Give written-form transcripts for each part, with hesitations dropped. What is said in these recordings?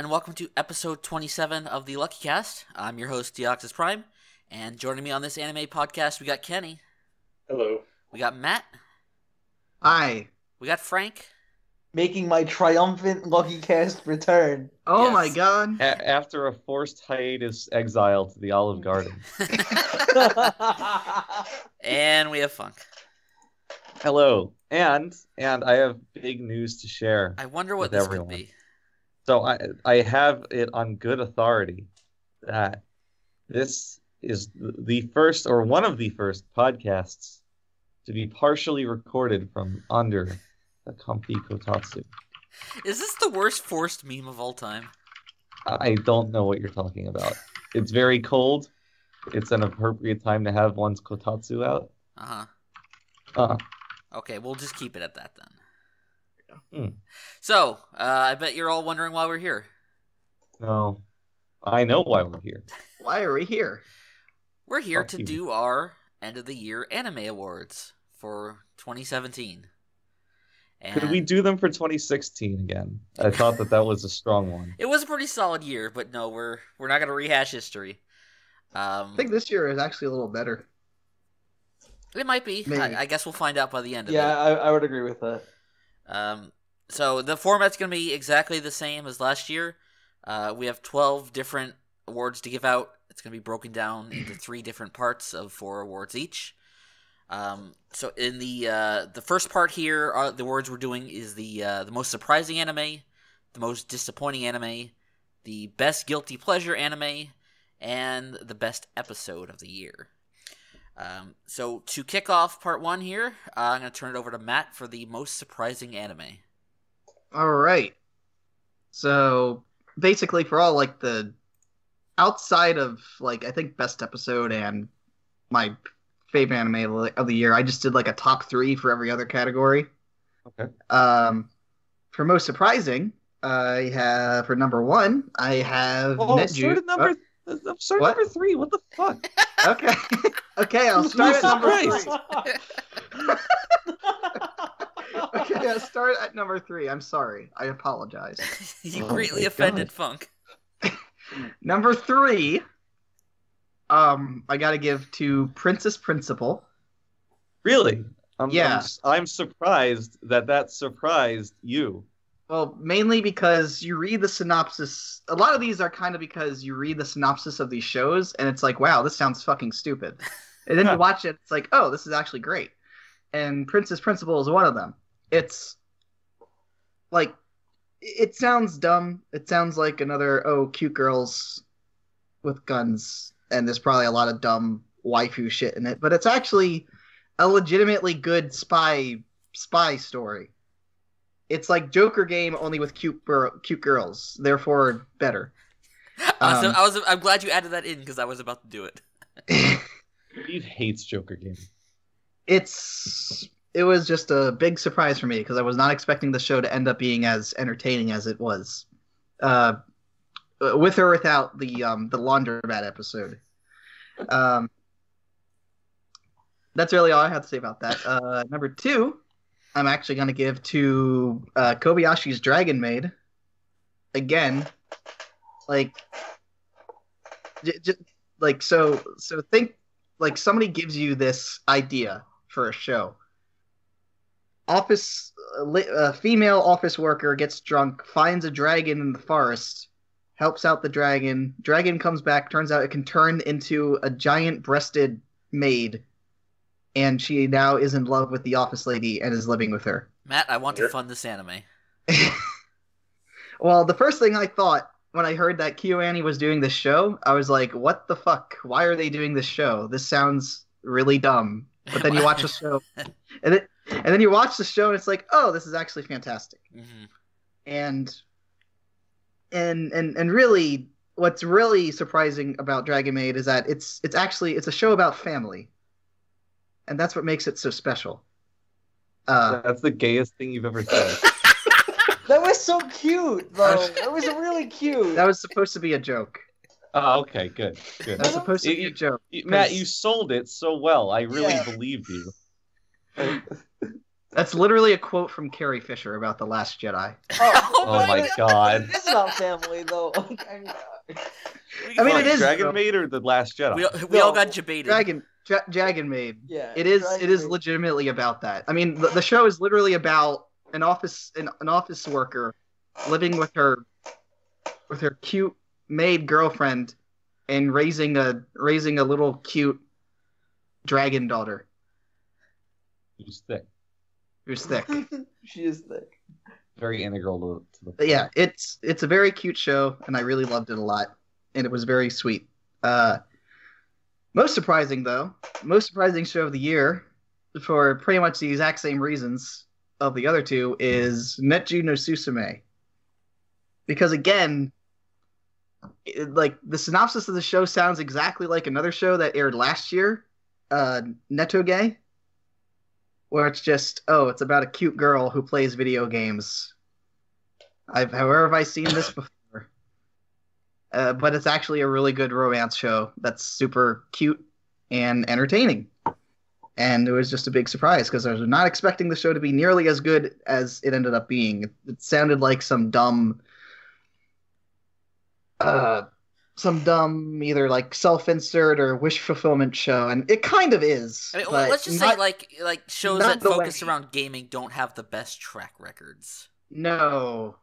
and welcome to episode 27 of the Luckycast. I'm your host, DeoxysPrime, and joining me on this anime podcast, we got Kenny. Hello. We got Matt. Hi. We got Frank. Making my triumphant Luckycast return. Oh Yes. my god. After a forced hiatus exile to the Olive Garden. And we have Funk. Hello. And I have big news to share. I wonder what with this everyone. could be. So I have it on good authority that this is the first or one of the first podcasts to be partially recorded from under the comfy kotatsu. Is this the worst forced meme of all time? I don't know what you're talking about. It's very cold. It's an appropriate time to have one's kotatsu out. Uh-huh. Okay, we'll just keep it at that then. Hmm. So, I bet you're all wondering why we're here. No, I know why we're here. Why are we here? We're here Fuck to you. do our end of the year anime awards for 2017. And Could we do them for 2016 again? I thought that was a strong one. It was a pretty solid year, but no, we're not going to rehash history. I think this year is actually a little better. It might be. Maybe. I guess we'll find out by the end of Yeah, it. I would agree with that. So the format's going to be exactly the same as last year. We have 12 different awards to give out. It's going to be broken down into 3 different parts of 4 awards each. So in the first part here, the awards we're doing is the most surprising anime, the most disappointing anime, the best guilty pleasure anime, and the best episode of the year. So to kick off part 1 here, I'm going to turn it over to Matt for the most surprising anime. Alright. So, basically for all, like, the outside of, like, I think best episode and my favorite anime of the year, I just did, like, a top 3 for every other category. Okay. For most surprising, I have, for number 1, I have Netju. Start What? number 3. What the fuck? Okay. Okay, I'll start at number 3. Okay, I'll start at number 3. I'm sorry. I apologize. You Oh greatly my offended God. Funk. Number 3, I gotta give to Princess Principal. Really? Yeah. I'm surprised that surprised you. Well, mainly because you read the synopsis. A lot of these are kind of because you read the synopsis of these shows, and it's like, wow, this sounds fucking stupid. And then you watch it, it's like, oh, this is actually great. And Princess Principal is one of them. It's like, it sounds dumb. It sounds like another, cute girls with guns, and there's probably a lot of dumb waifu shit in it. But it's actually a legitimately good spy story. It's like Joker game, only with cute girls, therefore better. I'm glad you added that in because I was about to do it. Steve hates Joker game. It was just a big surprise for me because I was not expecting the show to end up being as entertaining as it was, with or without the laundromat episode. That's really all I have to say about that. Number 2. I'm actually going to give to Kobayashi's Dragon Maid. Again, like, so think, like, somebody gives you this idea for a show. A female office worker gets drunk, finds a dragon in the forest, helps out the dragon. Dragon comes back, turns out it can turn into a giant-breasted maid. And she now is in love with the office lady and is living with her. Matt, I want to fund this anime. Well, the first thing I thought when I heard that KyoAni was doing this show, I was like, what the fuck? Why are they doing this show? This sounds really dumb. But then you watch the show, and then you watch the show, and it's like, oh, this is actually fantastic. Mm-hmm. And really, what's really surprising about Dragon Maid is that it's a show about family. And that's what makes it so special. That's the gayest thing you've ever said. That was so cute, though. That was really cute. That was supposed to be a joke. Oh, okay, good. That was supposed to be a joke. Matt, you sold it so well. I really believed you. That's literally a quote from Carrie Fisher about The Last Jedi. Oh my god. It's about family, though. I mean, it is Dragon Maid or The Last Jedi? We all got debated. Dragon Maid. Yeah, it is. Dragon It is Maid. legitimately about that. I mean, the show is literally about an office worker living with her cute maid girlfriend and raising a little cute dragon daughter Who's thick. who's thick. She is thick. Very integral to the But yeah, it's a very cute show, and I really loved it a lot, and it was very sweet. Most surprising show of the year, for pretty much the exact same reasons of the other two, is Netju no Susume. Because again, like the synopsis of the show sounds exactly like another show that aired last year, Netoge, where it's just, it's about a cute girl who plays video games. However have I seen this before? But it's actually a really good romance show that's super cute and entertaining. And it was just a big surprise because I was not expecting the show to be nearly as good as it ended up being. It sounded like some dumb either like self-insert or wish fulfillment show, and it kind of is. I mean, but let's just say like shows not that the focus way. around gaming don't have the best track records. No,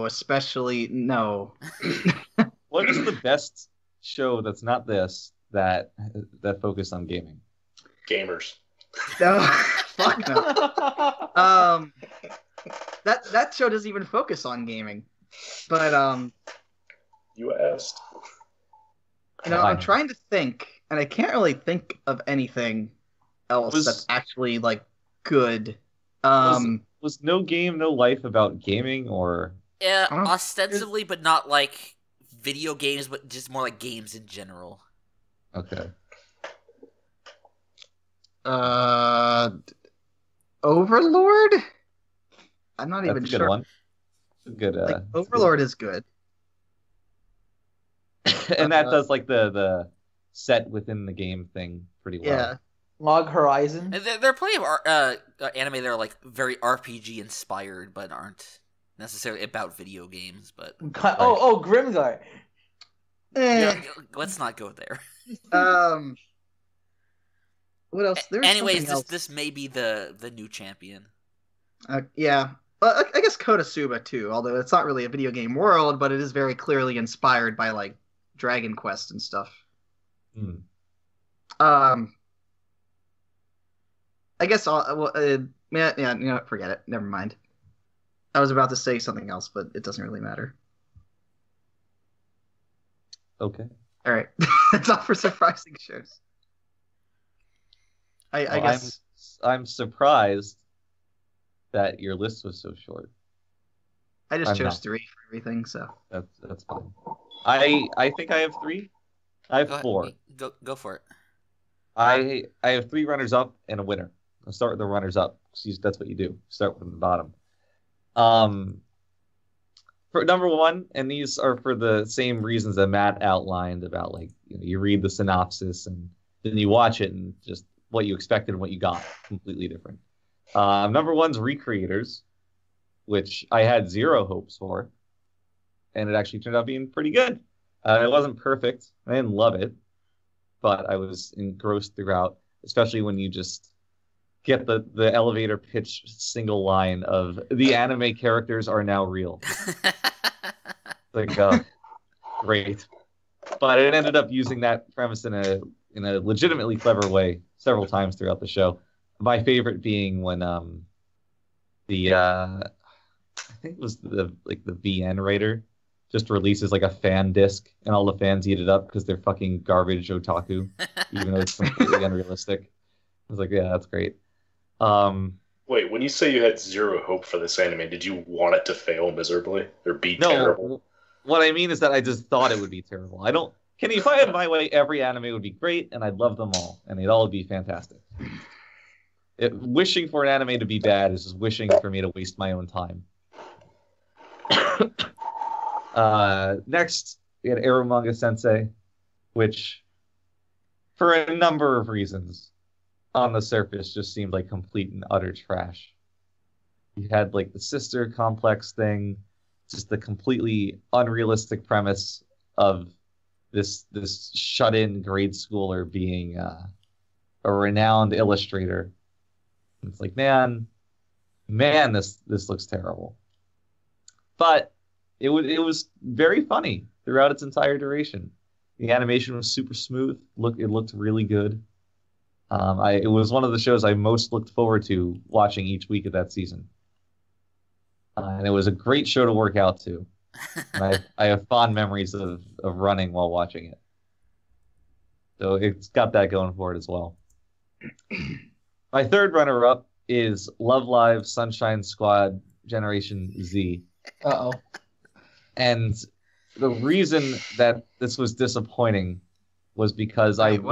especially no. What is the best show that's not this that focused on gaming? Gamers. No, fuck no. That show doesn't even focus on gaming, but You asked. I'm trying to think, and I can't really think of anything else that's actually like good. Was No Game, No Life about gaming, or Yeah, ostensibly, but not like video games, but just more like games in general. okay? Overlord? I'm not That's even a good sure. one. Good. Overlord is good. And that does like the set within the game thing pretty well. Yeah. Log Horizon. And there are plenty of anime that are like very RPG inspired, but aren't necessarily about video games. But Grimgar. let's not go there. What else? There's Anyways, something else. this may be the new champion. Yeah. I guess Konosuba too, although it's not really a video game world, but it is very clearly inspired by like Dragon Quest and stuff. Hmm. I guess forget it. Never mind. I was about to say something else, but it doesn't really matter. Okay. All right. That's all for surprising shows. I guess I'm surprised that your list was so short. I just I'm chose not. 3 for everything, so. That's fine. I think I have 3. I have Go ahead. 4. Go for it. I have 3 runners up and a winner. I'll start with the runners up. That's what you do. Start from the bottom. For number 1, and these are for the same reasons that Matt outlined about like you read the synopsis and then you watch it and just what you expected and what you got completely different. Number 1's Recreators, which I had 0 hopes for, and it actually turned out being pretty good. It wasn't perfect. I didn't love it, but I was engrossed throughout, especially when you just get the elevator pitch single line of the anime characters are now real. Like, great. But it ended up using that premise in a legitimately clever way several times throughout the show. My favorite being when I think it was the VN writer just releases like a fan disc and all the fans eat it up because they're fucking garbage otaku, even though it's completely unrealistic. I was like, yeah, that's great. Wait, when you say you had 0 hope for this anime, did you want it to fail miserably or be terrible? No, what I mean is that I just thought it would be terrible. If I had my way, every anime would be great, and I'd love them all, and they'd all be fantastic. Wishing for an anime to be bad is just wishing for me to waste my own time. Next, we had Eromanga Sensei, which, for a number of reasons, on the surface just seemed like complete and utter trash. You had like the sister complex thing, just the completely unrealistic premise of this shut-in grade schooler being a renowned illustrator. It's like, man, this looks terrible. But it was very funny throughout its entire duration. The animation was super smooth. It looked really good. It was one of the shows I most looked forward to watching each week of that season. And it was a great show to work out to. And I have fond memories of running while watching it. So it's got that going for it as well. My third runner-up is Love Live Sunshine Squad Generation Z. Uh-oh. And the reason that this was disappointing was because I'm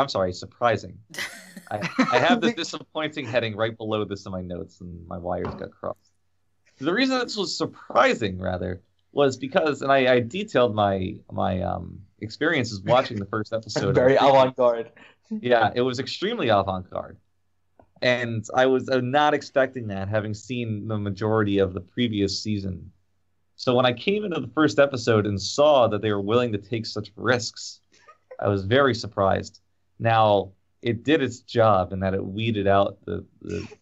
sorry, surprising. I have the disappointing heading right below this in my notes, and my wires got crossed. The reason this was surprising, rather, was because, and I detailed my experiences watching the first episode. Very avant-garde. Yeah, it was extremely avant-garde. And I was not expecting that, having seen the majority of the previous season. So when I came into the first episode and saw that they were willing to take such risks, I was very surprised. Now, it did its job in that it weeded out the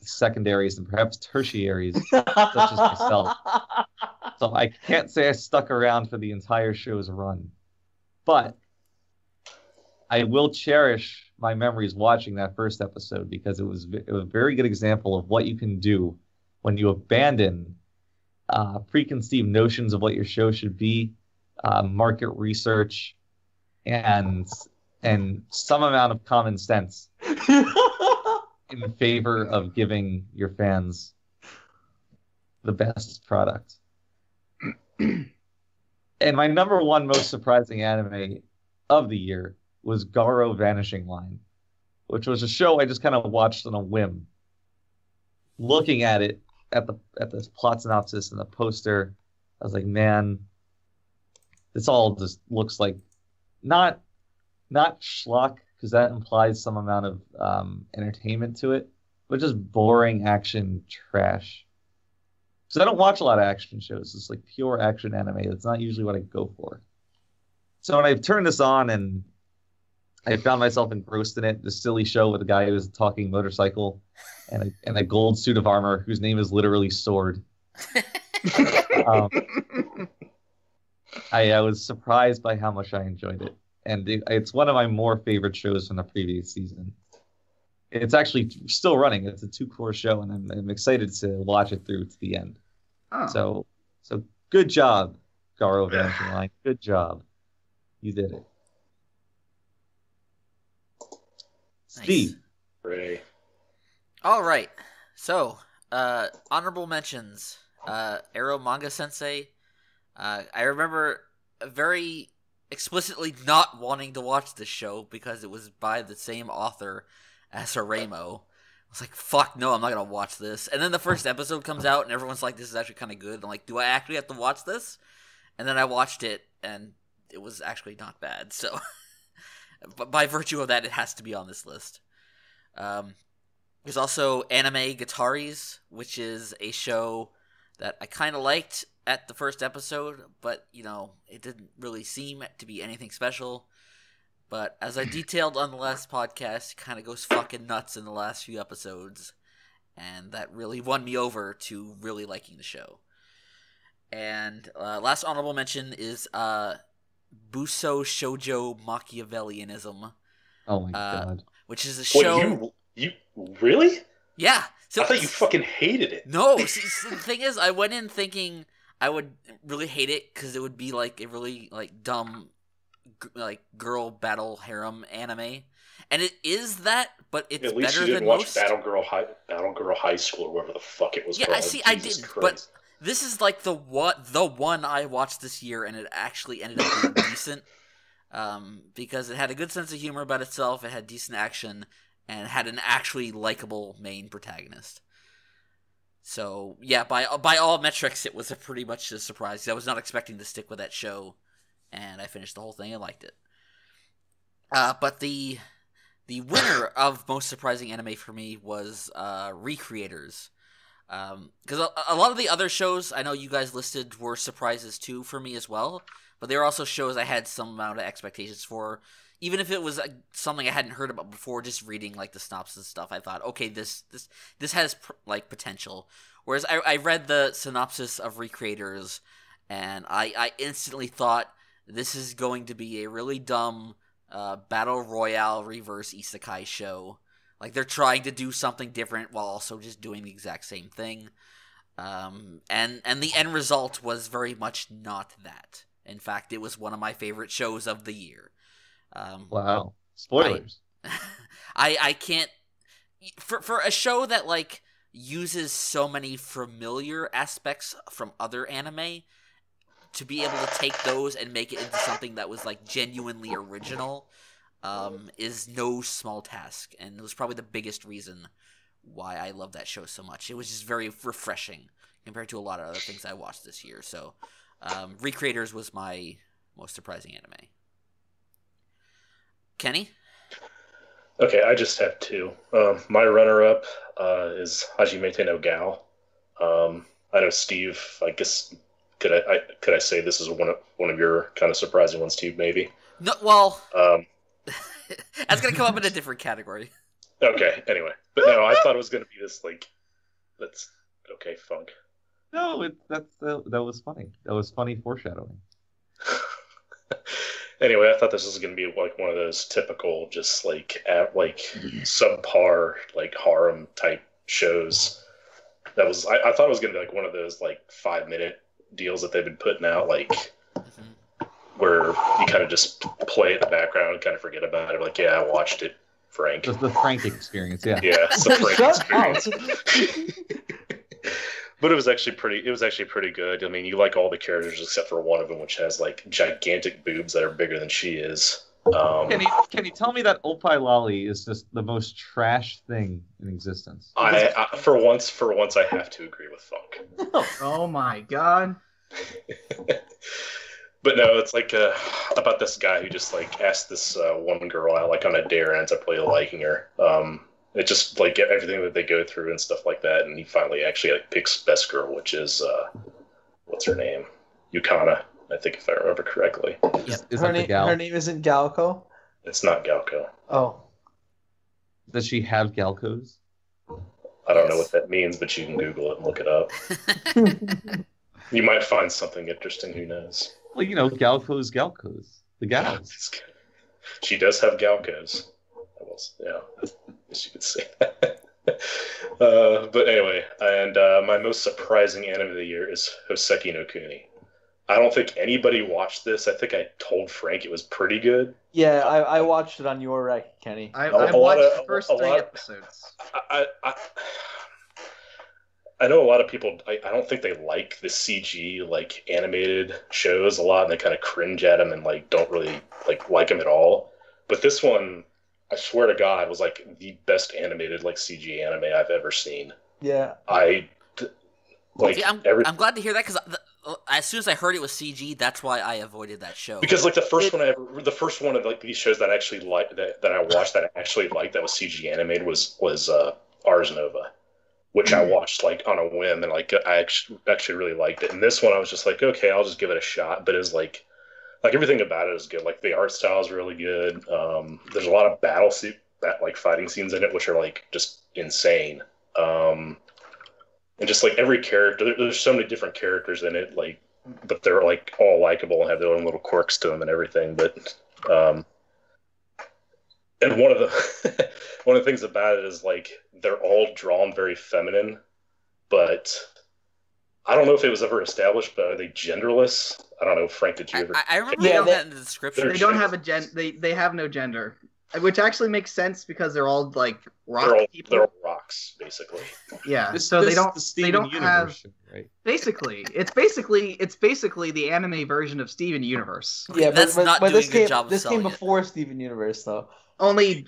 secondaries and perhaps tertiaries, such as myself. So I can't say I stuck around for the entire show's run. But I will cherish my memories watching that first episode because it was a very good example of what you can do when you abandon preconceived notions of what your show should be, market research, and some amount of common sense in favor of giving your fans the best product. And my number one most surprising anime of the year was Garo Vanishing Line, which was a show I just kind of watched on a whim. Looking at it, at the plot synopsis and the poster, I was like, man, this all just looks like not schlock, because that implies some amount of entertainment to it, but just boring action trash. Because I don't watch a lot of action shows. It's like pure action anime. That's not usually what I go for. So when I turned this on and I found myself engrossed in it, this silly show with a guy who was a talking motorcycle and a gold suit of armor whose name is literally Sword. I was surprised by how much I enjoyed it. And it's one of my more favorite shows from the previous season. It's actually still running. It's a 2-core show, and I'm excited to watch it through to the end. Oh. So good job, Garo Vanishing Line. Good job. You did it. Nice. Steve. Ray. All right. So, honorable mentions. Arrow Manga Sensei. I remember very explicitly not wanting to watch this show because it was by the same author as Haremo. I was like, fuck no, I'm not going to watch this. And then the first episode comes out and everyone's like, this is actually kind of good. I'm like, do I actually have to watch this? And then I watched it and it was actually not bad. So, but by virtue of that, it has to be on this list. There's also Anime Guitaris, which is a show that I kind of liked at the first episode, but, you know, it didn't really seem to be anything special. But as I detailed on the last podcast, it kind of goes fucking nuts in the last few episodes, and that really won me over to really liking the show. And last honorable mention is Buso Shoujo Machiavellianism. Oh my god. Which is a show... What, you really? Yeah. So I thought you fucking hated it. No, see, the thing is, I went in thinking I would really hate it because it would be like a really like dumb, like girl battle harem anime, and it is that, but it's at least better you than didn't watch most. Battle Girl High School or whatever the fuck it was Yeah, called. I see. I Jesus didn't, Christ. but this is like the one I watched this year, and it actually ended up being decent, because it had a good sense of humor about itself. It had decent action. And had an actually likable main protagonist. So, yeah, by all metrics, it was pretty much a surprise. I was not expecting to stick with that show, and I finished the whole thing and liked it. But the winner of most surprising anime for me was Recreators, Because a lot of the other shows I know you guys listed were surprises too for me as well, but they were also shows I had some amount of expectations for. Even if it was something I hadn't heard about before, just reading like the synopsis and stuff, I thought, okay, this has like potential. Whereas I read the synopsis of Recreators, and I instantly thought this is going to be a really dumb battle royale reverse isekai show. Like, they're trying to do something different while also just doing the exact same thing. And the end result was very much not that. In fact, it was one of my favorite shows of the year. Wow. Spoilers. I can't... For a show that, like, uses so many familiar aspects from other anime, to be able to take those and make it into something that was, like, genuinely original... is no small task, and it was probably the biggest reason why I love that show so much. It was just very refreshing compared to a lot of other things I watched this year. So, Recreators was my most surprising anime. Kenny? Okay, I just have two. My runner-up is Hajimete no Gao. I know Steve. I guess could I say this is one of your kind of surprising ones too? Maybe. No, well. That's gonna come up in a different category. Okay, anyway. But no, I thought it was gonna be this, like, that's okay, funk. No, that was funny. That was funny foreshadowing. Anyway, I thought this was gonna be like one of those typical, just like subpar, like harem type shows. I thought it was gonna be like one of those like 5-minute deals that they've been putting out, like. Where you kind of just play in the background and kind of forget about it. Like, yeah, I watched it, Frank. Just the Frank experience, yeah. Yeah, it's the Frank experience. But it was actually pretty good. I mean, you like all the characters except for one of them, which has like gigantic boobs that are bigger than she is. Can you tell me that Oppai Lolly is just the most trash thing in existence? I for once I have to agree with Funk. Oh my god. But no, it's like about this guy who just like asked this one girl out like on a dare and ends up really liking her. It just like everything that they go through and stuff like that, and he finally actually like picks best girl, which is what's her name? Yukana, I think, if I remember correctly. Yep. Her name isn't Galco? It's not Galco. Oh. Does she have Galcos? I don't know what that means, but you can Google it and look it up. You might find something interesting. Who knows? Well, you know, Galcos. The gals. She does have Galcos. Yeah, I guess you could say that. But anyway, and my most surprising anime of the year is Hoseki no Kuni. I don't think anybody watched this. I think I told Frank it was pretty good. Yeah, I watched it on your rec, Kenny. I watched the first 3 episodes. I know a lot of people, I don't think they like the CG, like, animated shows a lot, and they kind of cringe at them and, like, don't really, like them at all. But this one, I swear to God, was, like, the best animated, like, CG anime I've ever seen. Yeah. I'm glad to hear that, because as soon as I heard it was CG, that's why I avoided that show. Because, like, the first one of, like, these shows that I actually liked, that I watched that I actually liked that was CG animated was Ars Nova, which I watched like on a whim, and like I actually really liked it. And this one I was just like, okay, I'll just give it a shot. But it's like everything about it is good. Like the art style is really good. There's a lot of fighting scenes in it, which are like just insane. And just like every character, there's so many different characters in it. Like, but they're like all likable and have their own little quirks to them and everything. But and one of the things about it is like they're all drawn very feminine, but I don't know if it was ever established, but are they genderless? I don't know, Frank, did you ever? I remember that in the description. They don't have they have no gender, which actually makes sense because they're all like rock people. They're all rocks, basically. Yeah, they don't have. Show, right? Basically, it's basically the anime version of Steven Universe. Yeah, that's not doing a good job of this selling came before Steven Universe, though. Only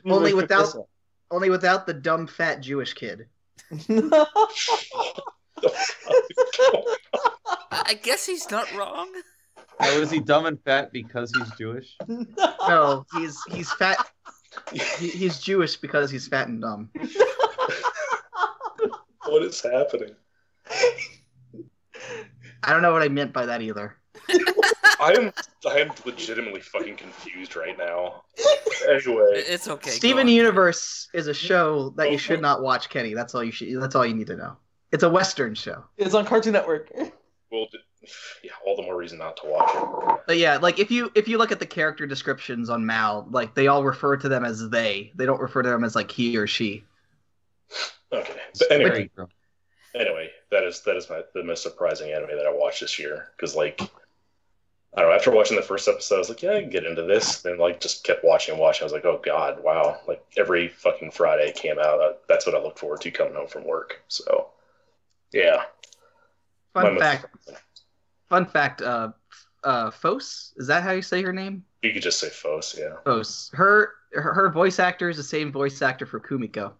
without the dumb fat Jewish kid. I guess he's not wrong. Oh, is he dumb and fat because he's Jewish? No, he's fat. He's Jewish because he's fat and dumb. What is happening? I don't know what I meant by that either. I am legitimately fucking confused right now. Anyway, It's okay. Steven Universe is a show that you should not watch, Kenny. That's all you need to know. It's a Western show. It's on Cartoon Network. well, yeah, all the more reason not to watch it. But yeah, like if you look at the character descriptions on Mal, like they all refer to them as they. They don't refer to them as like he or she. Okay, but anyway, that is the most surprising anime that I watched this year because like. I don't know, after watching the first episode, I was like, yeah, I can get into this. Then, like, just kept watching. I was like, oh, God, wow. Like, every fucking Friday it came out. That's what I look forward to coming home from work. So, yeah. Fun fact, Fos? Is that how you say her name? You could just say Fos, yeah. Fos. Her voice actor is the same voice actor for Kumiko.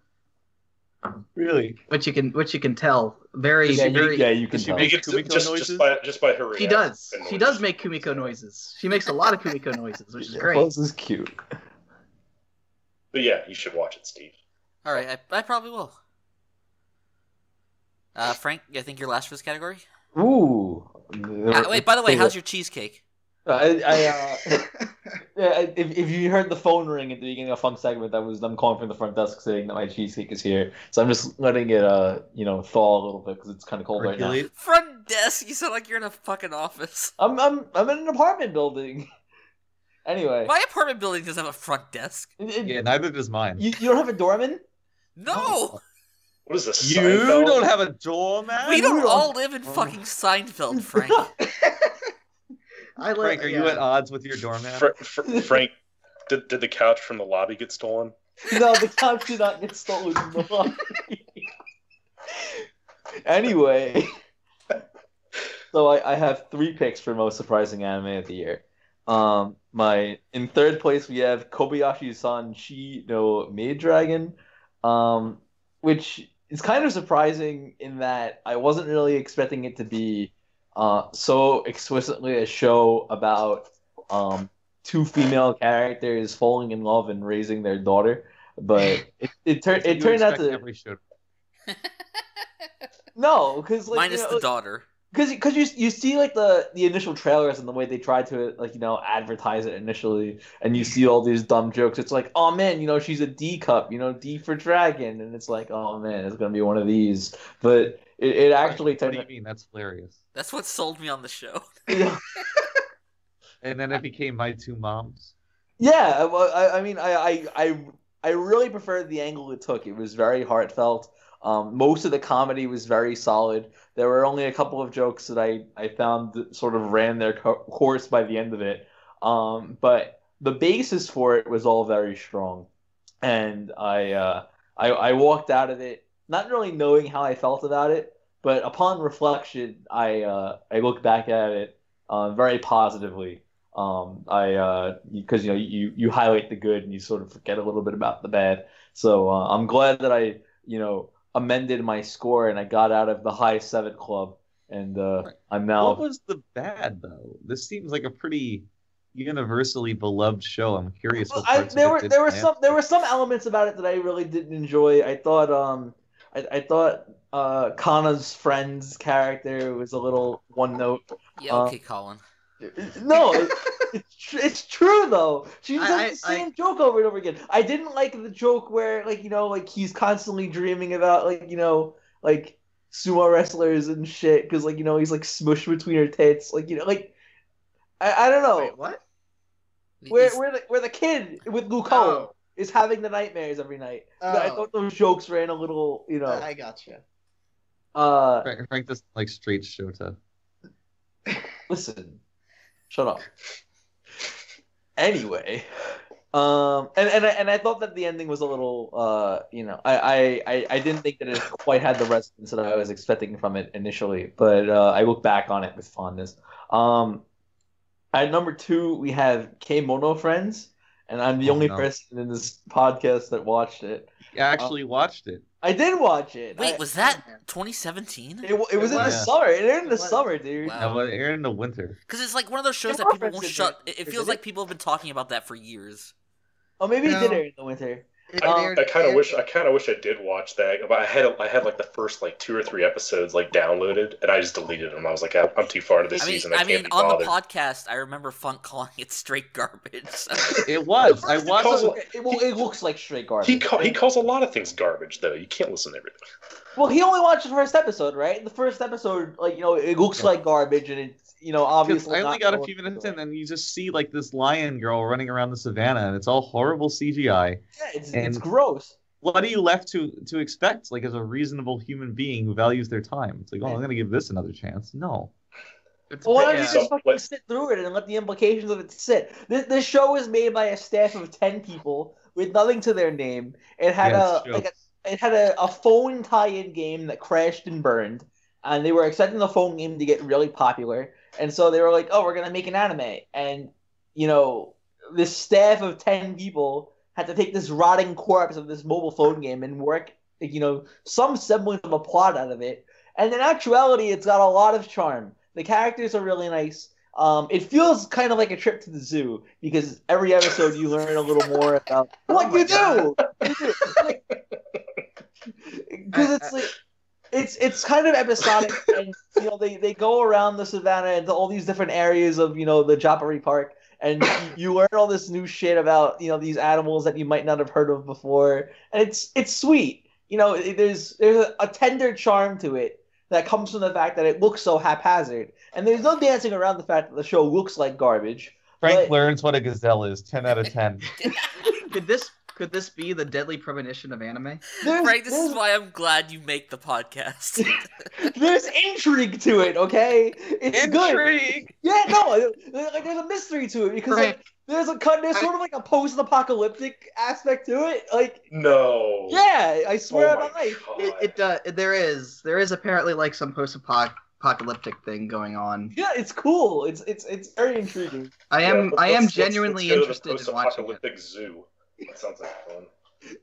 Really? Which you can tell. You can tell. Make it Kumiko noises? Just by her reaction. She does. She does make Kumiko noises. She makes a lot of Kumiko noises, which is great. This is cute. But yeah, you should watch it, Steve. All right, I probably will. Frank, I think you're last for this category. Ooh. Wait, by the way, how's your cheesecake? If you heard the phone ring at the beginning of Fun segment, that was them calling from the front desk saying that my cheesecake is here. So I'm just letting it, thaw a little bit because it's kind of cold right now. Front desk? You sound like you're in a fucking office. I'm in an apartment building. Anyway, my apartment building doesn't have a front desk. Yeah, neither does mine. You don't have a doorman? No. What is this? You Seinfeld? don't have a doorman? We don't all live in fucking Seinfeld, Frank. Frank, are you at odds with your doorman? Frank, did the couch from the lobby get stolen? No, the couch did not get stolen from the lobby. Anyway, so I have 3 picks for most surprising anime of the year. In third place we have Kobayashi-san Shi no Maid Dragon, which is kind of surprising in that I wasn't really expecting it to be so explicitly a show about 2 female characters falling in love and raising their daughter, but it turned out to every show. No, because like minus the daughter. Because you see like the initial trailers and the way they tried to advertise it initially, and you see all these dumb jokes. It's like, oh man, she's a D cup, D for dragon, and it's like, oh man, it's gonna be one of these. But it actually turned. What do you mean? That's hilarious. That's what sold me on the show. Yeah. And then it became My Two Moms. Yeah, well, I really preferred the angle it took. It was very heartfelt. Most of the comedy was very solid. There were only a couple of jokes that I found that sort of ran their course by the end of it. But the basis for it was all very strong. And I walked out of it not really knowing how I felt about it, but upon reflection, I look back at it very positively. Because you highlight the good and you sort of forget a little bit about the bad. So I'm glad that I amended my score and I got out of the high 7 club, and I'm now. What was the bad though? This seems like a pretty universally beloved show. I'm curious. There were some elements about it that I really didn't enjoy. I thought Kana's friend's character was a little one note. Yeah, okay, Colin. No, it's true though. She does the same joke over and over again. I didn't like the joke where he's constantly dreaming about sumo wrestlers and shit because he's like smushed between her tits. I don't know. Wait, what? Where the kid with Luco is having the nightmares every night. I thought those jokes ran a little. I gotcha. Frank doesn't like straight Shota. Listen. Shut up. Anyway, and I thought that the ending was a little, I didn't think that it quite had the resonance that I was expecting from it initially, but I look back on it with fondness. At number 2, we have K-Mono Friends, and I'm the only person in this podcast that watched it. You actually watched it. I did watch it. Wait, was that 2017? It was in the summer. It aired in the summer, dude. Wow. No, it aired in the winter. Because it's like one of those shows that people won't shut. It feels like people have been talking about that for years. Oh, maybe it did air in the winter. I kind of wish I did watch that, but I had like the first like 2 or 3 episodes like downloaded, and I just deleted them. I was like, I'm too far into this season. I can't be on bothered. the podcast, I remember Funk calling it straight garbage. So. It was. It looks like straight garbage. He calls a lot of things garbage, though. You can't listen to everything. Well, he only watched the first episode, right? The first episode, like, it looks like garbage, and it's, obviously. I only got a few minutes in, and you just see like this lion girl running around the savannah, and it's all horrible CGI. Yeah, it's gross. What are you left to expect, like, as a reasonable human being who values their time? It's like, I'm gonna give this another chance. No. Well, why don't you just fucking sit through it and let the implications of it sit? This show was made by a staff of 10 people with nothing to their name. It had a phone tie-in game that crashed and burned, and they were expecting the phone game to get really popular, and so they were like, "Oh, we're gonna make an anime," and this staff of 10 people had to take this rotting corpse of this mobile phone game and work, some semblance of a plot out of it. And in actuality, it's got a lot of charm. The characters are really nice. It feels kind of like a trip to the zoo because every episode you learn a little more about what you do. Because it's like it's kind of episodic, and they go around the savannah into all these different areas of the Japari Park, and you learn all this new shit about these animals that you might not have heard of before, and it's sweet. There's a tender charm to it that comes from the fact that it looks so haphazard, and there's no dancing around the fact that the show looks like garbage. Frank learns what a gazelle is. 10 out of 10. Could this be the deadly premonition of anime? Frank, this is why I'm glad you make the podcast. There's intrigue to it, okay? It's intrigue. Good. Yeah, no, there's a mystery to it because there's sort of like a post-apocalyptic aspect to it. Like, no. Yeah, I swear on my life. There is apparently like some post-apocalyptic thing going on. Yeah, it's cool. It's very intriguing. I am genuinely interested in watching it. Post-apocalyptic zoo. That sounds like fun.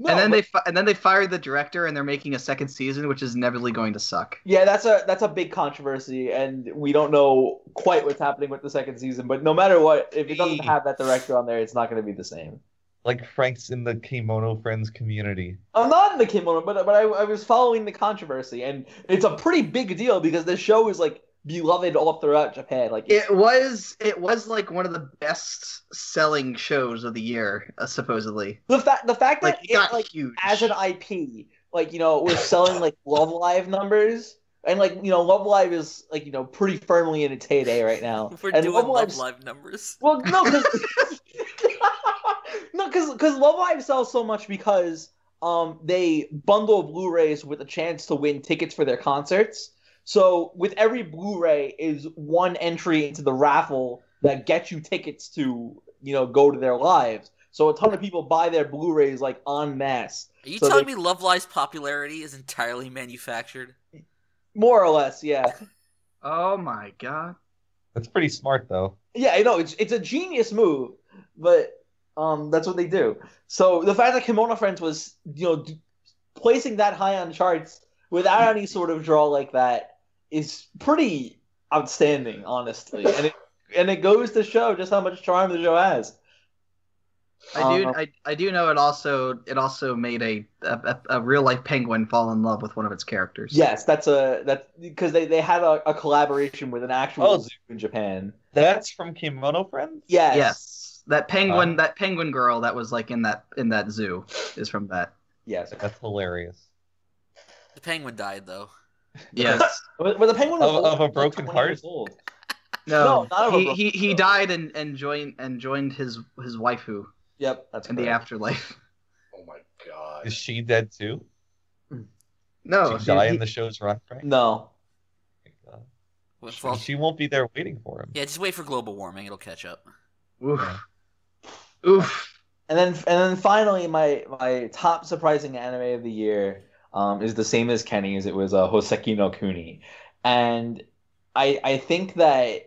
No, and then they fired the director, and they're making a second season, which is inevitably going to suck. Yeah, that's a big controversy, and we don't know quite what's happening with the second season. But no matter what, if it doesn't have that director on there, it's not going to be the same. Like Frank's in the Kimono Friends community. I'm not in the Kimono, but I was following the controversy, and it's a pretty big deal because this show is like beloved all throughout Japan. Like it was like one of the best selling shows of the year, supposedly. The fact that it got huge as an IP, was selling like Love Live numbers, and Love Live is pretty firmly in its heyday right now. We're and doing Love Live numbers. Well, no, because Love Live sells so much because they bundle Blu-rays with a chance to win tickets for their concerts. So with every Blu-ray is one entry into the raffle that gets you tickets to, go to their lives. So a ton of people buy their Blu-rays en masse. Are you telling me Love Live's popularity is entirely manufactured? More or less, yeah. Oh my god. That's pretty smart, though. Yeah, I know. It's a genius move, but that's what they do. So the fact that Kimono Friends was, placing that high on charts without any sort of draw like that is pretty outstanding, honestly, and it goes to show just how much charm the show has. I do know it also made a real life penguin fall in love with one of its characters. Yes, that's because they had a collaboration with an actual zoo in Japan. That's from Kimono Friends? Yes. That penguin girl that was in that zoo is from that. Yes, that's hilarious. The penguin died though. Yes. But the penguin was of a broken heart. No, he died and joined his waifu. Yep, that's in the afterlife. Oh my god. Is she dead too? No. Did she die in the show's run, Frank? No. She won't be there waiting for him. Yeah, just wait for global warming; it'll catch up. Oof. Yeah. Oof. And then finally, my top surprising anime of the year is the same as Kenny's. It was Hoseki no Kuni, and I think that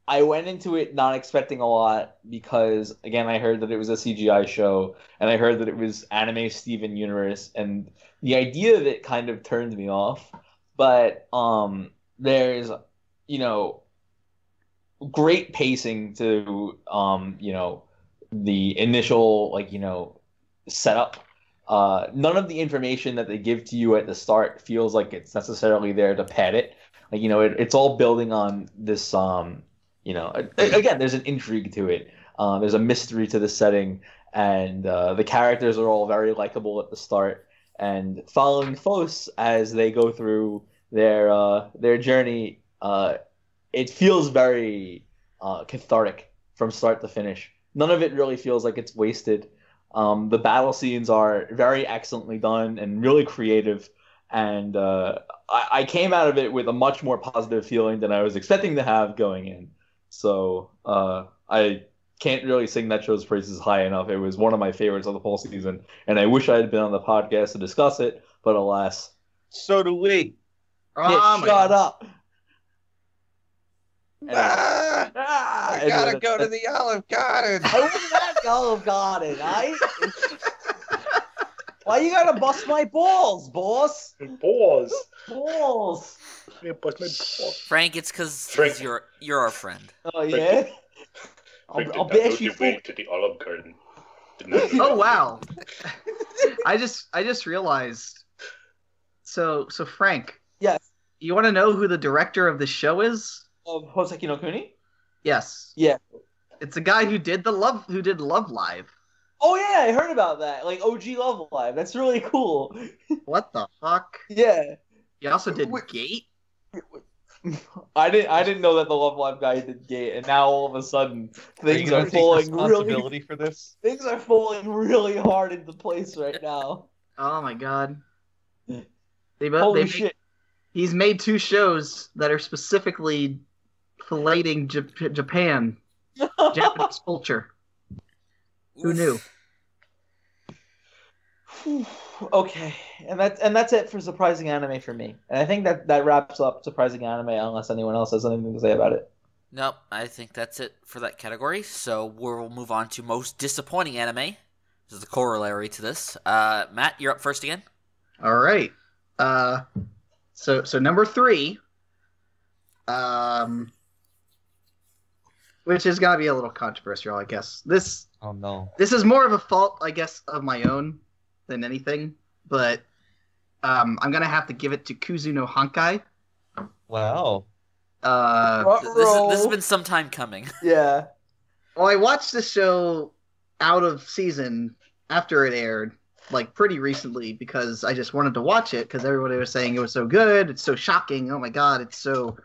I went into it not expecting a lot because, again, I heard that it was a CGI show, and I heard that it was anime Steven Universe, and the idea of it kind of turned me off. But there's, great pacing to, the initial, setup. none of the information that they give to you at the start feels like it's necessarily there to pad it. Like, it's all building on this, again, there's an intrigue to it. There's a mystery to the setting, and the characters are all very likable at the start. And following Fos as they go through their journey, it feels very cathartic from start to finish. None of it really feels like it's wasted. The battle scenes are very excellently done and really creative, and I came out of it with a much more positive feeling than I was expecting to have going in. So I can't really sing that show's praises high enough. It was one of my favorites of the whole season, and I wish I had been on the podcast to discuss it, but alas. So do we. Shut up. I gotta go to the Olive Garden. I wasn't at the Olive Garden. Why you gotta bust my balls, boss? Balls. Yeah, bust my balls. Frank, it's because you're our friend. Oh yeah. I'll bash you to the Olive Garden. Oh wow! I just realized. So Frank. Yes. You want to know who the director of the show is? Of Hoseki no Kuni? Yes. Yeah. It's a guy who did Love Live. Oh yeah, I heard about that. Like OG Love Live. That's really cool. What the fuck? Yeah. He also did Gate. I didn't know that the Love Live guy did Gate, and now all of a sudden things are falling for this. Things are falling really hard into place right now. Oh my god. Holy shit. He's made 2 shows that are specifically filleting Japan, Japanese culture. Who knew? Okay, and that's it for surprising anime for me. And I think that wraps up surprising anime, unless anyone else has anything to say about it. Nope, I think that's it for that category. So we'll move on to most disappointing anime. This is the corollary to this. Matt, you're up first again. All right. So number 3, which is gonna be a little controversial, I guess. This is more of a fault, I guess, of my own than anything. But I'm gonna have to give it to Kuzu no Hankai. Wow. This has been some time coming. Yeah. Well, I watched the show out of season after it aired, like pretty recently, because I just wanted to watch it because everybody was saying it was so good, it's so shocking. Oh my god, it's so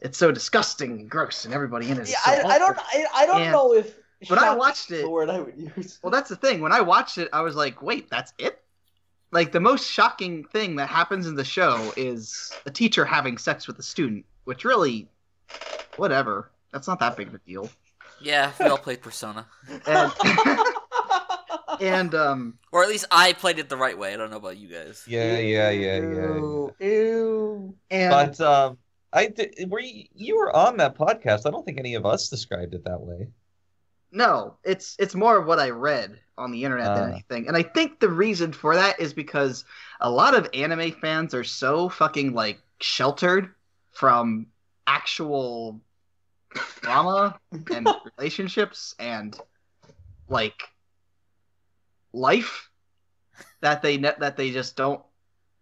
disgusting and gross, and everybody in it. Yeah, I don't know if. When I watched it, the word I would use. Well, that's the thing. When I watched it, I was like, wait, that's it? Like, the most shocking thing that happens in the show is a teacher having sex with a student, which really, whatever. That's not that big of a deal. Yeah, we all played Persona. And or at least I played it the right way. I don't know about you guys. Yeah. Ew. And, but you were on that podcast. I don't think any of us described it that way. No, it's more of what I read on the internet than anything. And I think the reason for that is because a lot of anime fans are so fucking, like, sheltered from actual drama and relationships and, like, life that they just don't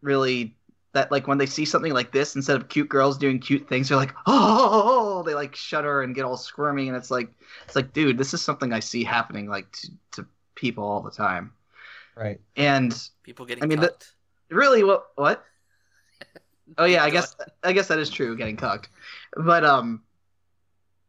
really, that, like, when they see something like this, instead of cute girls doing cute things, they're like, oh, they, like, shudder and get all squirmy, and it's like, dude, this is something I see happening, like, to people all the time. Right. And people getting cucked. Really, what? Oh yeah, I guess that is true, getting cucked. But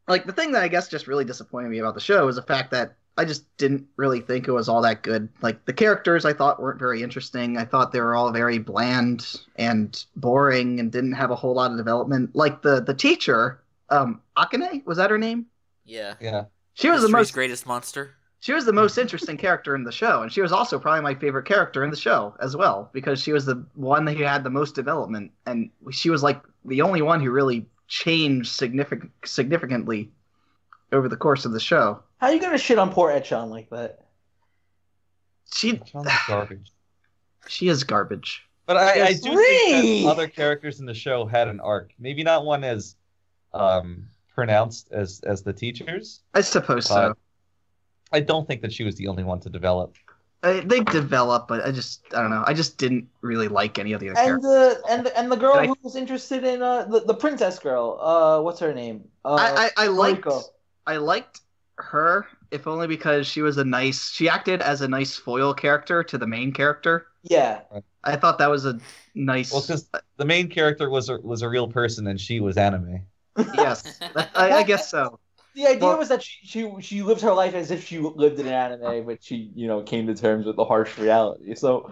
like, the thing that I guess just really disappointed me about the show is the fact that I just didn't really think it was all that good. Like, the characters I thought weren't very interesting. I thought they were all very bland and boring and didn't have a whole lot of development. Like, the teacher, Akane, was that her name? Yeah. She was History's greatest monster. She was the most interesting character in the show, and she was also probably my favorite character in the show as well, because she was the one who had the most development, and she was, like, the only one who really changed significantly over the course of the show. How are you gonna shit on poor Echan like that? Echan's garbage. She is garbage. But I do think that other characters in the show had an arc. Maybe not one as pronounced as the teachers. I suppose so. I don't think that she was the only one to develop. They develop, but I don't know. I just didn't really like any of the other And characters. the girl who was interested in the princess girl, what's her name? I Mariko. liked her, if only because she acted as a nice foil character to the main character. Yeah. I thought that was a nice. Well, because the main character was a real person and she was anime. Yes, I guess so. The idea was that she lived her life as if she lived in an anime, but she came to terms with the harsh reality. So,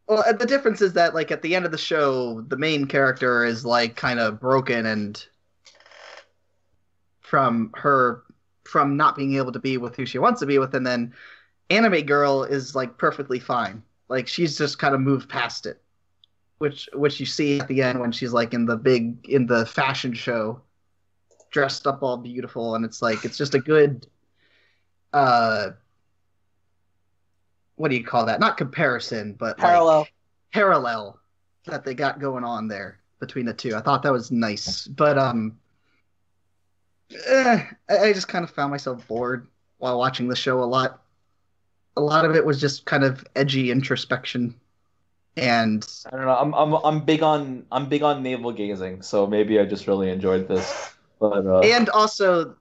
well, the difference is that like at the end of the show, the main character is like kind of broken and from not being able to be with who she wants to be with, and then anime girl is like perfectly fine. Like she's just kind of moved past it, which you see at the end when she's like in the fashion show, dressed up all beautiful, and it's just a good what do you call that? Not comparison, but parallel that they got going on there between the two. I thought that was nice, but I just kind of found myself bored while watching the show a lot. A lot of it was just kind of edgy introspection, and I don't know. I'm big on navel gazing, so maybe I just really enjoyed this. But and also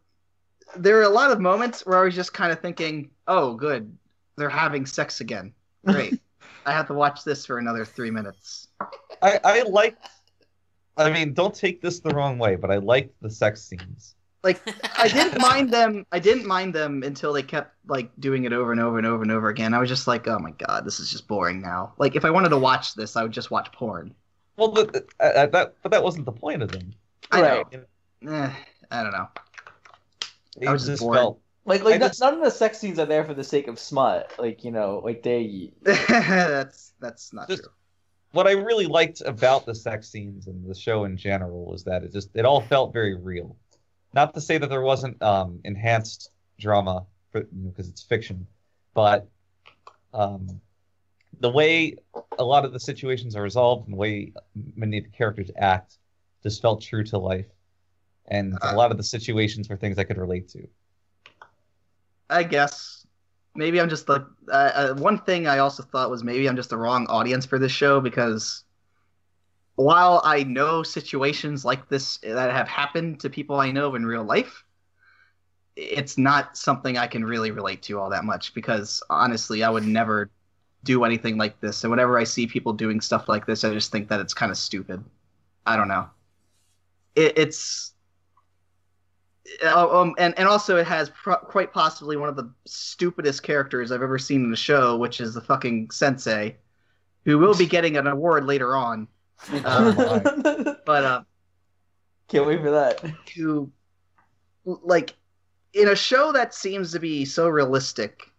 there are a lot of moments where I was just kind of thinking, "Oh, good, they're having sex again. Great, I have to watch this for another 3 minutes." I mean, don't take this the wrong way, but I liked the sex scenes. Like I didn't mind them. I didn't mind them until they kept like doing it over and over and over and over again. I was just like, oh my god, this is just boring now. Like if I wanted to watch this, I would just watch porn. Well, but that wasn't the point of them. I know. I don't know. I was just bored. None of the sex scenes are there for the sake of smut. Like they. That's not true. What I really liked about the sex scenes and the show in general was that it all felt very real. Not to say that there wasn't enhanced drama because it's fiction, but the way a lot of the situations are resolved and the way many of the characters act just felt true to life, and a lot of the situations were things I could relate to. I guess maybe I'm just like one thing I also thought was maybe I'm just the wrong audience for this show, because while I know situations like this that have happened to people I know in real life, it's not something I can really relate to all that much, because honestly, I would never do anything like this. And whenever I see people doing stuff like this, I just think that it's kind of stupid. I don't know. It's and also it has quite possibly one of the stupidest characters I've ever seen in the show, which is the fucking sensei, who will be getting an award later on. But can't wait for that. Who, like, in a show that seems to be so realistic,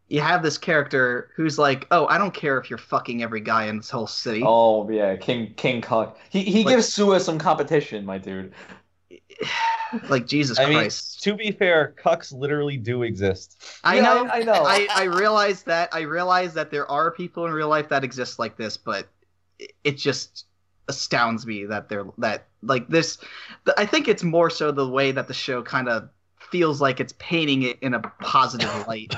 you have this character who's like, "Oh, I don't care if you're fucking every guy in this whole city." Oh yeah, King Cuck. He gives Sua some competition, my dude. Like Jesus Christ. To be fair, cucks literally do exist. I know. I realize that. I realize that there are people in real life that exist like this, but it just astounds me that they're like this. I think it's more so the way that the show kind of feels like it's painting it in a positive light,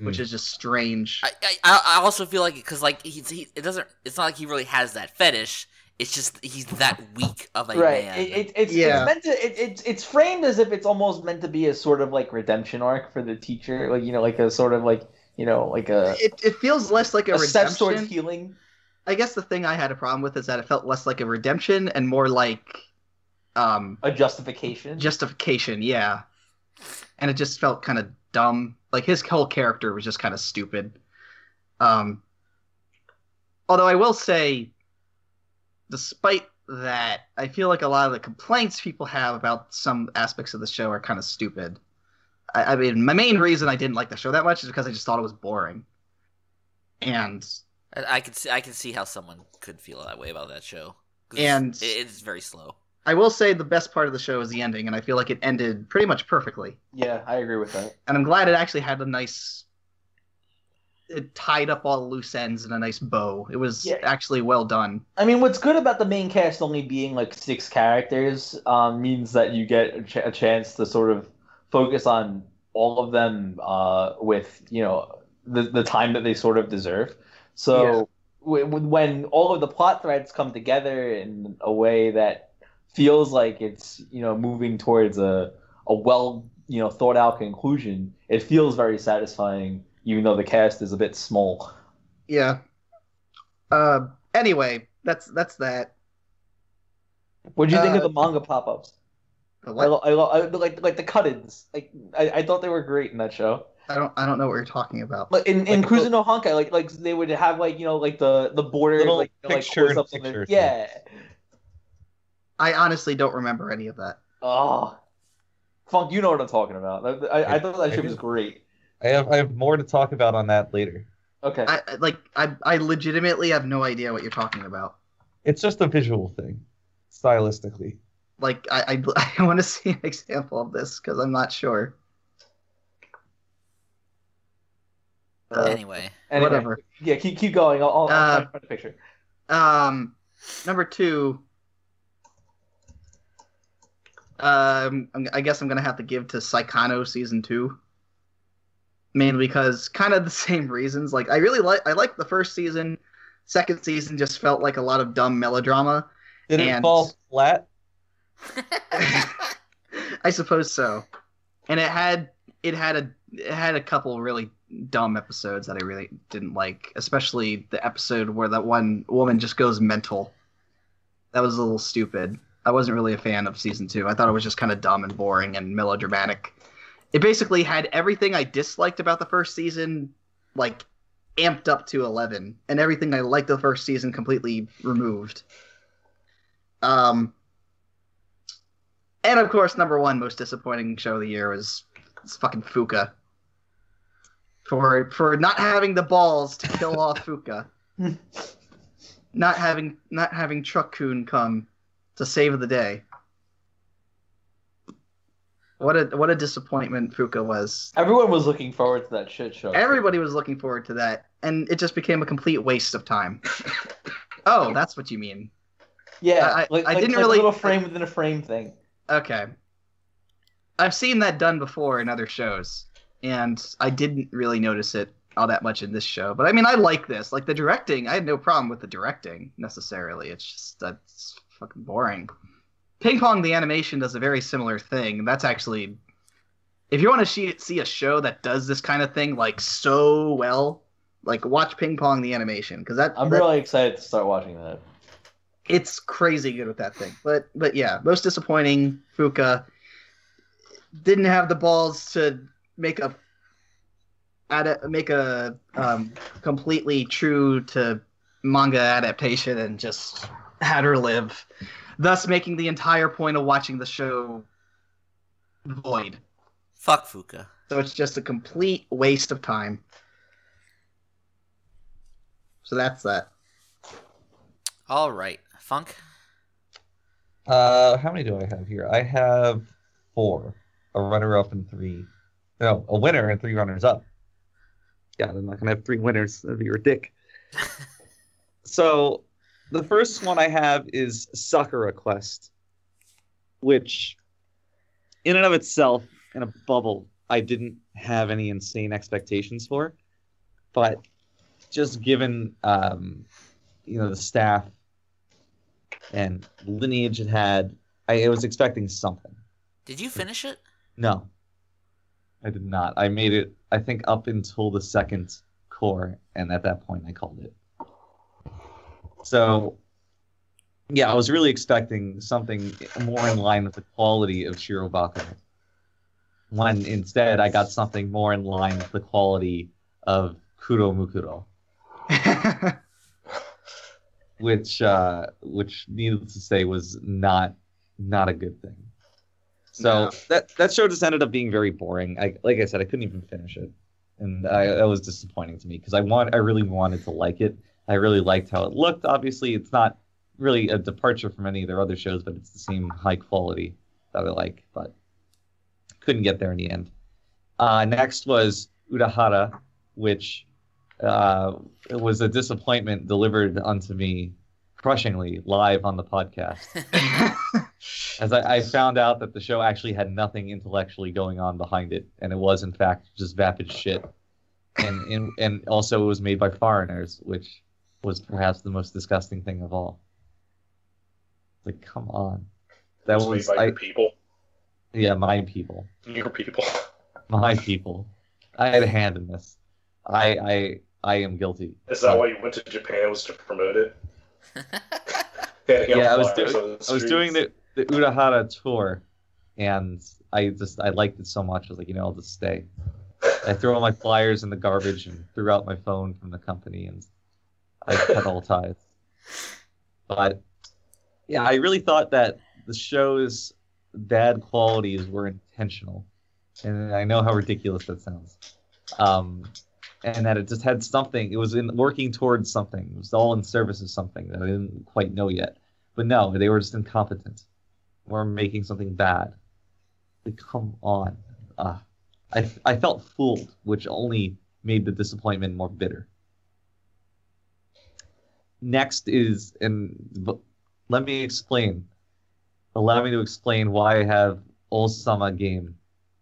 which is just strange. I also feel like because like it's not like he really has that fetish. It's just he's that weak of a man. It's meant to. It's framed as if it's almost meant to be a sort of like redemption arc for the teacher, like a sort of like a. It feels less like a redemption. Step towards healing. I guess the thing I had a problem with is that it felt less like a redemption and more like a justification. Justification, yeah. And it just felt kind of dumb. Like his whole character was just kind of stupid. Although I will say, despite that, I feel like a lot of the complaints people have about some aspects of the show are kind of stupid. I mean, my main reason I didn't like the show that much is because I just thought it was boring. And I can see how someone could feel that way about that show. And it's very slow. I will say the best part of the show is the ending, and I feel like it ended pretty much perfectly. Yeah, I agree with that. And I'm glad it actually had a nice... It tied up all the loose ends in a nice bow. It was actually well done. I mean, what's good about the main cast only being like 6 characters means that you get a chance to sort of focus on all of them with, the time that they sort of deserve. So when all of the plot threads come together in a way that feels like it's moving towards a well thought out conclusion, it feels very satisfying, even though the cast is a bit small. Yeah. Anyway, that's that. What do you think of the manga pop-ups? The what? I like the cut-ins. Like I thought they were great in that show. I don't know what you're talking about. Like in Cruisin' no Honkai, like they would have like the border Little like picture close-ups in on picture. yeah. I honestly don't remember any of that. Oh, Funk, you know what I'm talking about. I thought that shit was great. I have more to talk about on that later. Okay. I legitimately have no idea what you're talking about. It's just a visual thing, stylistically. Like I want to see an example of this because I'm not sure. Anyway, Whatever. Yeah, keep going. I'll try to find a picture. Number 2. I guess I'm gonna have to give to Saikano season 2, mainly because kind of the same reasons. Like I like the first season. Second season just felt like a lot of dumb melodrama. Did it fall flat? I suppose so. And it had a couple really dumb episodes that I really didn't like, especially the episode where that one woman just goes mental. That was a little stupid. I wasn't really a fan of season 2. I thought it was just kind of dumb and boring and melodramatic. It basically had everything I disliked about the first season, like, amped up to 11, and everything I liked the first season completely removed. And of course, number 1 most disappointing show of the year was fucking Fuka. For not having the balls to kill off Fuka. Not having Truck-kun come to save the day. What a disappointment Fuka was. Everyone was looking forward to that shit show. Everybody was looking forward to that, and it just became a complete waste of time. Oh, that's what you mean. Yeah, I didn't like really a little frame within a frame thing. Okay. I've seen that done before in other shows, and I didn't really notice it all that much in this show. But I mean, I like this. Like the directing, I had no problem with the directing necessarily. It's just that's fucking boring. Ping Pong the animation does a very similar thing. That's actually, if you want to see a show that does this kind of thing like so well, like watch Ping Pong the animation because I'm really excited to start watching that. It's crazy good with that thing. But yeah, most disappointing. Fuka didn't have the balls to make a completely true to manga adaptation and just had her live, thus making the entire point of watching the show void. Fuck Fuka. So it's just a complete waste of time. So that's that. All right, Funk. How many do I have here? I have 4. A runner-up and 3. No, a winner and 3 runners-up. Yeah, I'm not gonna have 3 winners. That'd be your dick. So, the first one I have is Sakura Quest, which, in and of itself, in a bubble, I didn't have any insane expectations for, but just given, the staff and lineage it had, I was expecting something. Did you finish it? No, I did not. I made it, I think, up until the 2nd core, and at that point I called it. So, yeah, I was really expecting something more in line with the quality of Shirobako, when instead I got something more in line with the quality of Kuro Mukuro. which needless to say was not a good thing. So no. that show just ended up being very boring. Like I said, I couldn't even finish it, and that was disappointing to me because I really wanted to like it. I really liked how it looked. Obviously, it's not really a departure from any of their other shows, but it's the same high quality that I like. But couldn't get there in the end. Next was Urahara, which was a disappointment delivered unto me crushingly live on the podcast. As I found out that the show actually had nothing intellectually going on behind it, and it was, in fact, just vapid shit. and also it was made by foreigners, which was perhaps the most disgusting thing of all. Like, come on, that It's was made by your people. Yeah, my people. Your people. My people. I had a hand in this. I am guilty. Is that why you went to Japan? Was to promote it? Yeah, I was doing the Urahara tour, and I liked it so much. I was like, I'll just stay. I threw all my flyers in the garbage and threw out my phone from the company, and I cut all ties. But yeah, I really thought that the show's bad qualities were intentional, and I know how ridiculous that sounds. And that it just had something. It was working towards something. It was all in service of something that I didn't quite know yet. But no, they were just incompetent. Or making something bad. Like, come on. I felt fooled, which only made the disappointment more bitter. Next is, let me explain. Allow me to explain why I have Osama Game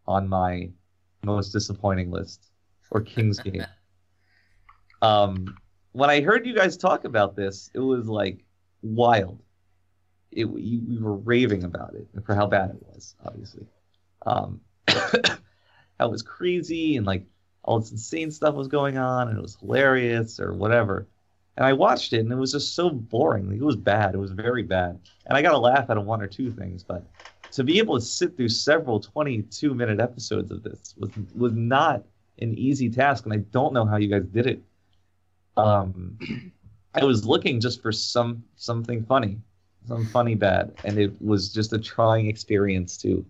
on my most disappointing list. Or King's Game. When I heard you guys talk about this, it was like wild. We were raving about it and for how bad it was, obviously. How it was crazy and like all this insane stuff was going on and it was hilarious or whatever. And I watched it and it was just so boring. Like, it was bad. It was very bad. And I got to laugh at one or two things, but to be able to sit through several 22-minute episodes of this was not an easy task, and I don't know how you guys did it. I was looking just for something funny, some funny bad, and it was just a trying experience to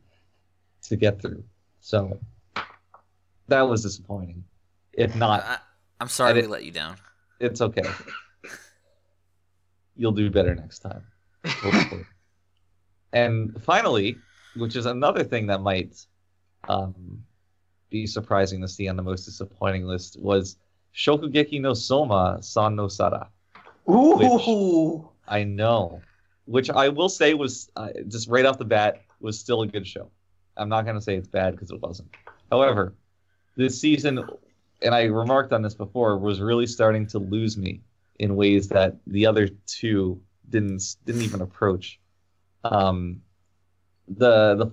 get through. So that was disappointing. If not, I'm sorry we let you down. It's okay. You'll do better next time. Hopefully. And finally, which is another thing that might be surprising to see on the most disappointing list, was Shokugeki no Soma San no Sara. Ooh! I know. Which I will say was, just right off the bat, was still a good show. I'm not going to say it's bad because it wasn't. However, this season, and I remarked on this before, was really starting to lose me in ways that the other two didn't even approach. The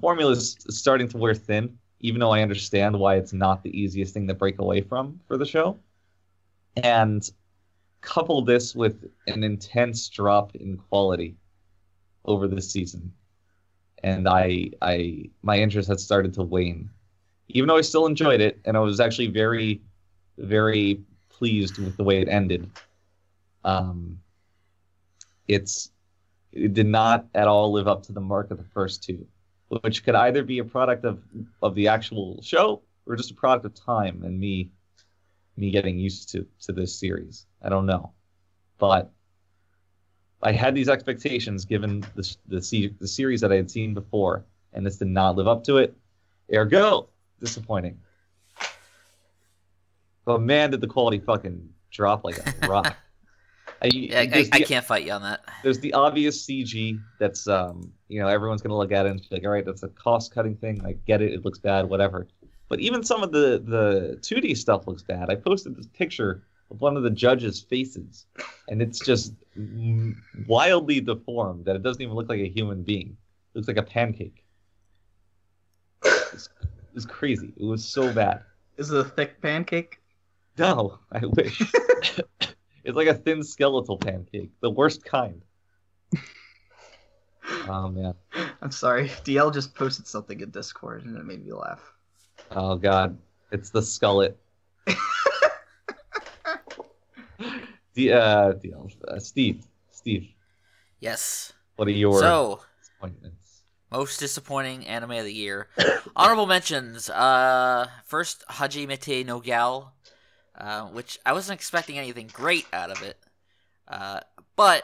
formula is starting to wear thin, even though I understand why it's not the easiest thing to break away from for the show. And couple this with an intense drop in quality over this season. And my interest had started to wane. Even though I still enjoyed it, and I was actually very, very pleased with the way it ended. It did not at all live up to the mark of the first two, which could either be a product of the actual show or just a product of time and me getting used to this series. I don't know. But I had these expectations given the series that I had seen before, and this did not live up to it. Ergo, disappointing. But man, did the quality fucking drop like a rock. I can't fight you on that. There's the obvious CG that's, everyone's going to look at it and be like, all right, that's a cost-cutting thing. I get it. It looks bad, whatever. But even some of the 2D stuff looks bad. I posted this picture of one of the judges' faces, and it's just wildly deformed that it doesn't even look like a human being. It looks like a pancake. It was crazy. It was so bad. Is it a thick pancake? No, I wish. It's like a thin skeletal pancake. The worst kind. Oh, man. I'm sorry. DL just posted something in Discord, and it made me laugh. Oh, God. It's the skullet. Steve. Yes. What are your disappointments? Most disappointing anime of the year. Honorable mentions. First, Hajimete no Gal, which I wasn't expecting anything great out of it. But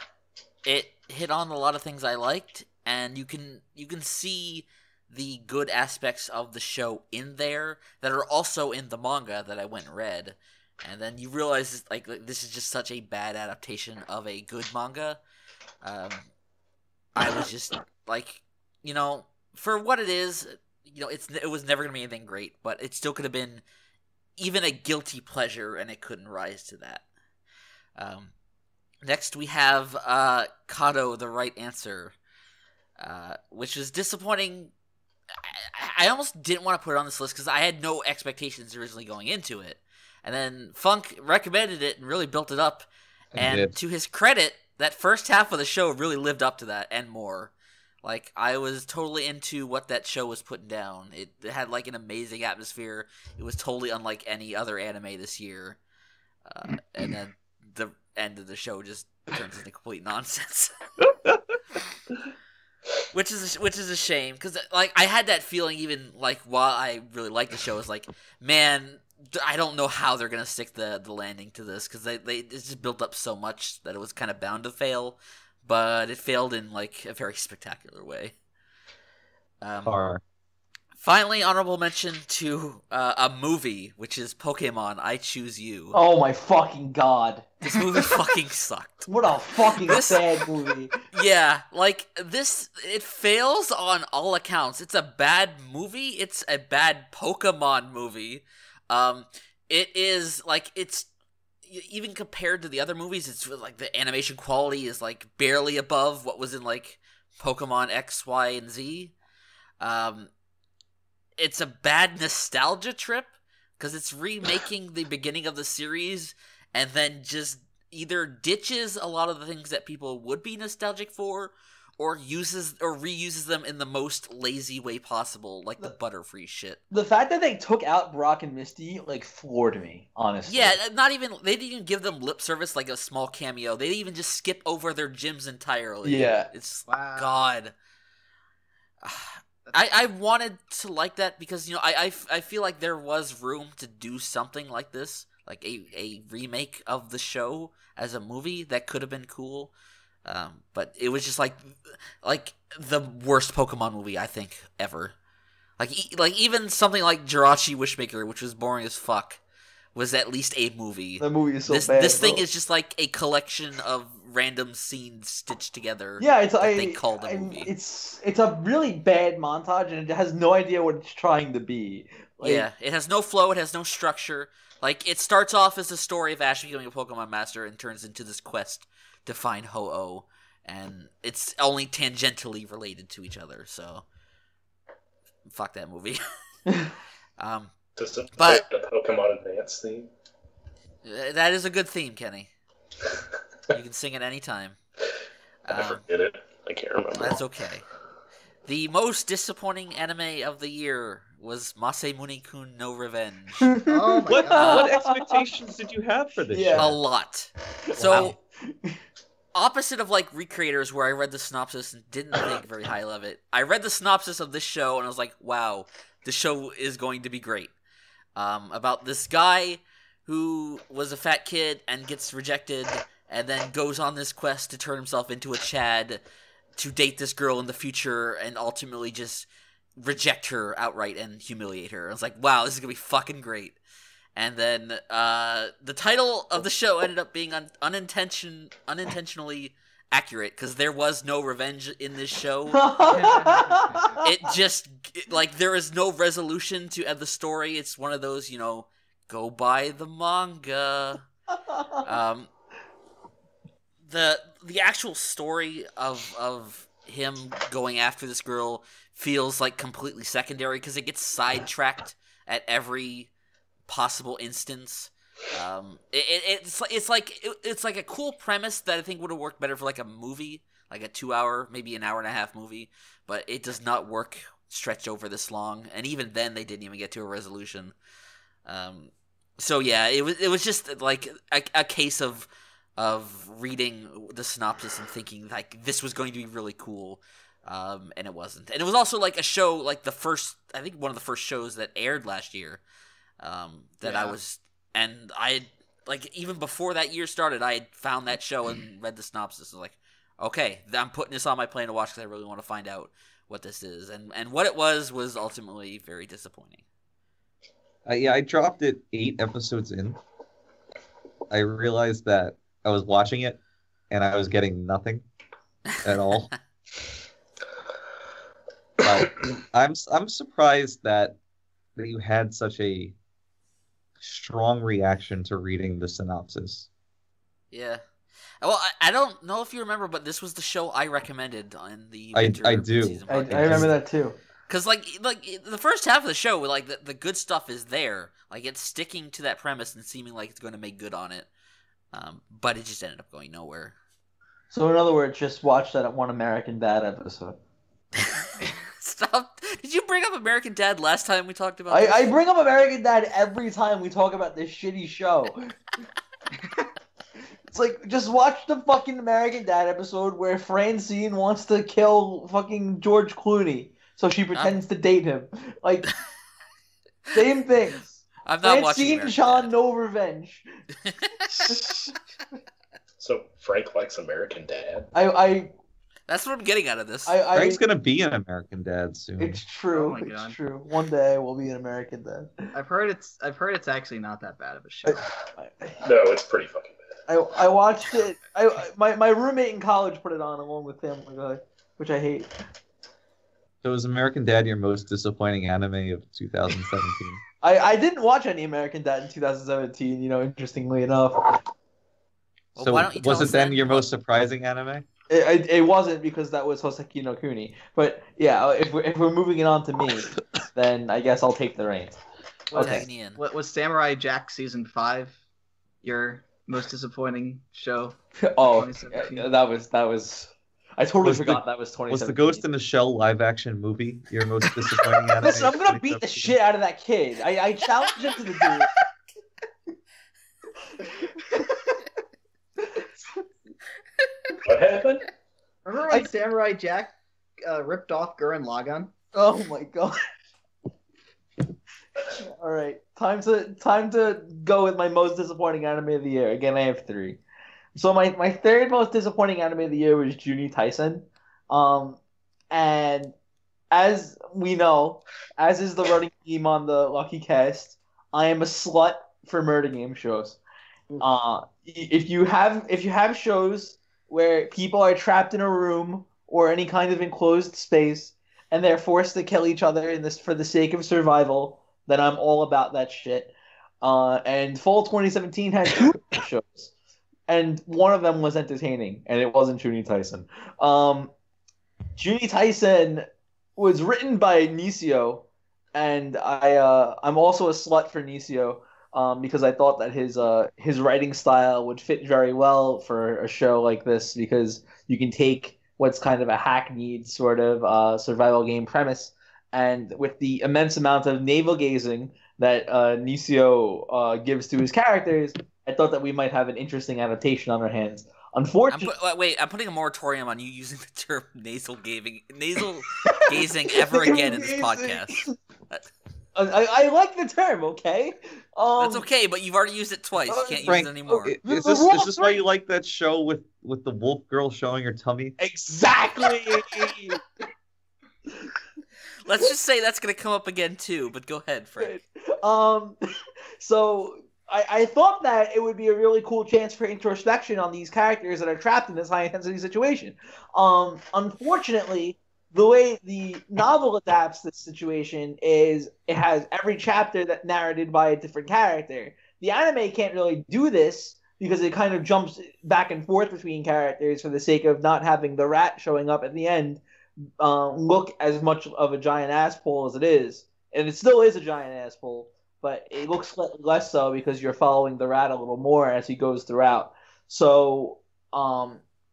it hit on a lot of things I liked, and you can see the good aspects of the show in there that are also in the manga that I went and read. And then you realize like this is just such a bad adaptation of a good manga. I was just like, for what it is, it was never gonna be anything great, but it still could have been even a guilty pleasure, and it couldn't rise to that. Next, we have Kato, the right answer, which was disappointing. I almost didn't want to put it on this list because I had no expectations originally going into it. And then Funk recommended it and really built it up. And to his credit, that first half of the show really lived up to that and more. Like, I was totally into what that show was putting down. It had, like, an amazing atmosphere. It was totally unlike any other anime this year. And then the end of the show just turns into complete nonsense. Which is a shame, because, like, I had that feeling even, like, while I really liked the show. It's like, man, I don't know how they're going to stick the landing to this, because it just built up so much that it was kind of bound to fail. But it failed in, like, a very spectacular way. Finally, honorable mention to a movie, which is Pokemon I Choose You. Oh my fucking god. This movie fucking sucked. What a fucking sad movie. Yeah, like, it fails on all accounts. It's a bad movie. It's a bad Pokemon movie. It is, like, it's... Even compared to the other movies, it's like the animation quality is like barely above what was in like Pokemon X, Y, and Z. It's a bad nostalgia trip because it's remaking the beginning of the series and then just either ditches a lot of the things that people would be nostalgic for, or reuses them in the most lazy way possible, like the Butterfree shit. The fact that they took out Brock and Misty, like, floored me, honestly. Yeah, they didn't even give them lip service, like a small cameo. They didn't even just skip over their gyms entirely. Yeah. It's, God. I wanted to like that because, you know, I feel like there was room to do something like this, like a remake of the show as a movie that could have been cool. But it was just like the worst Pokemon movie I think ever. Like even something like Jirachi Wishmaker, which was boring as fuck, was at least a movie. That movie is so bad. This thing is just like a collection of random scenes stitched together. Yeah, they called a movie. It's a really bad montage, and it has no idea what it's trying to be. Like, yeah, it has no flow. It has no structure. Like, it starts off as a story of Ash becoming a Pokemon master and turns into this quest to find Ho-Oh, and it's only tangentially related to each other, so fuck that movie. Does it play the Pokemon Advance theme? That is a good theme, Kenny. You can sing it anytime. I forget it. I can't remember. That's okay. The most disappointing anime of the year was Masamune-kun no Revenge. Oh my God. What expectations did you have for this show? A lot. So, opposite of like Recreators, where I read the synopsis and didn't think very highly of it, I read the synopsis of this show and I was like, wow, the show is going to be great. About this guy who was a fat kid and gets rejected and then goes on this quest to turn himself into a Chad to date this girl in the future and ultimately just reject her outright and humiliate her. I was like, wow, this is going to be fucking great. And then the title of the show ended up being unintentionally accurate because there was no revenge in this show. It just, like, there is no resolution to the story. It's one of those, you know, go buy the manga. The actual story of him going after this girl feels like completely secondary because it gets sidetracked at every possible instance. It's like a cool premise that I think would have worked better for like a movie, like a 2-hour, maybe an hour and a half movie, but it does not work stretched over this long. And even then, they didn't even get to a resolution. So yeah, it was just like a case of reading the synopsis and thinking like this was going to be really cool, and it wasn't. And it was also like a show, like I think one of the first shows that aired last year. I like even before that year started, I had found that show and read the synopsis. I was like, okay, I'm putting this on my plan to watch because I really want to find out what this is. And what it was ultimately very disappointing. I dropped it 8 episodes in. I realized that I was watching it and I was getting nothing at all. But I'm surprised that you had such a strong reaction to reading the synopsis. Yeah. Well, I don't know if you remember, but this was the show I recommended on the I winter do. season I podcast. remember that too. Because like the first half of the show, like the good stuff is there, like it's sticking to that premise and seeming like it's going to make good on it, but it just ended up going nowhere. So in other words, just watch that One American Dad episode. Stop! Did you bring up American Dad last time we talked about this? I bring up American Dad every time we talk about this shitty show. It's like, just watch the fucking American Dad episode where Francine wants to kill fucking George Clooney, so she pretends to date him. Like, same things. I'm not watching Francine, American Sean, Dad. no revenge. So Frank likes American Dad. That's what I'm getting out of this. Frank's gonna be an American Dad soon. It's true. Oh my it's God. true. One day we'll be an American Dad. I've heard it's actually not that bad of a show. No, it's pretty fucking bad. I watched it. My roommate in college put it on along with him, which I hate. So is American Dad your most disappointing anime of 2017? I didn't watch any American Dad in 2017. Interestingly enough, Well, So why don't you tell was it us then your most surprising anime? it wasn't, because that was Hoseki no Kuni. But yeah, if we're moving it on to me, then I guess I'll take the reins. Tag me in. What was Samurai Jack season 5 your most disappointing show? Oh, 2017? that was. I totally forgot that was 2017. Was the Ghost in the Shell live action movie your most disappointing anime? Listen, I'm gonna of beat the 2017? shit out of that kid. I challenge him to the duel. What happened? Remember when Samurai Jack ripped off Gurren Lagann? Oh my god. All right, time to go with my most disappointing anime of the year. Again, I have 3. So my third most disappointing anime of the year was Juni Taisen. And as we know, as is the running theme on the Luckycast, I am a slut for murder game shows. If you have shows where people are trapped in a room or any kind of enclosed space and they're forced to kill each other in this for the sake of survival, then I'm all about that shit. And fall 2017 had 2 shows, and one of them was entertaining, and it wasn't Juni Taisen. Juni Taisen was written by Nisio, and I'm also a slut for Nisio. Because I thought that his writing style would fit very well for a show like this, because you can take what's kind of a hackneyed sort of survival game premise, and with the immense amount of navel gazing that Nisio gives to his characters, I thought that we might have an interesting adaptation on our hands. Unfortunately, I'm putting a moratorium on you using the term nasal gazing ever again in this podcast. I like the term, okay? That's okay, but you've already used it twice. You can't Frank, use it anymore. okay, is this why you like that show with the wolf girl showing her tummy? Exactly. Let's just say that's going to come up again too, but go ahead, Frank. So I thought that it would be a really cool chance for introspection on these characters that are trapped in this high-intensity situation. Unfortunately, the way the novel adapts this situation is it has every chapter that narrated by a different character. The anime can't really do this because it kind of jumps back and forth between characters for the sake of not having the rat showing up at the end look as much of a giant asshole as it is. And it still is a giant asshole, but it looks less so because you're following the rat a little more as he goes throughout. So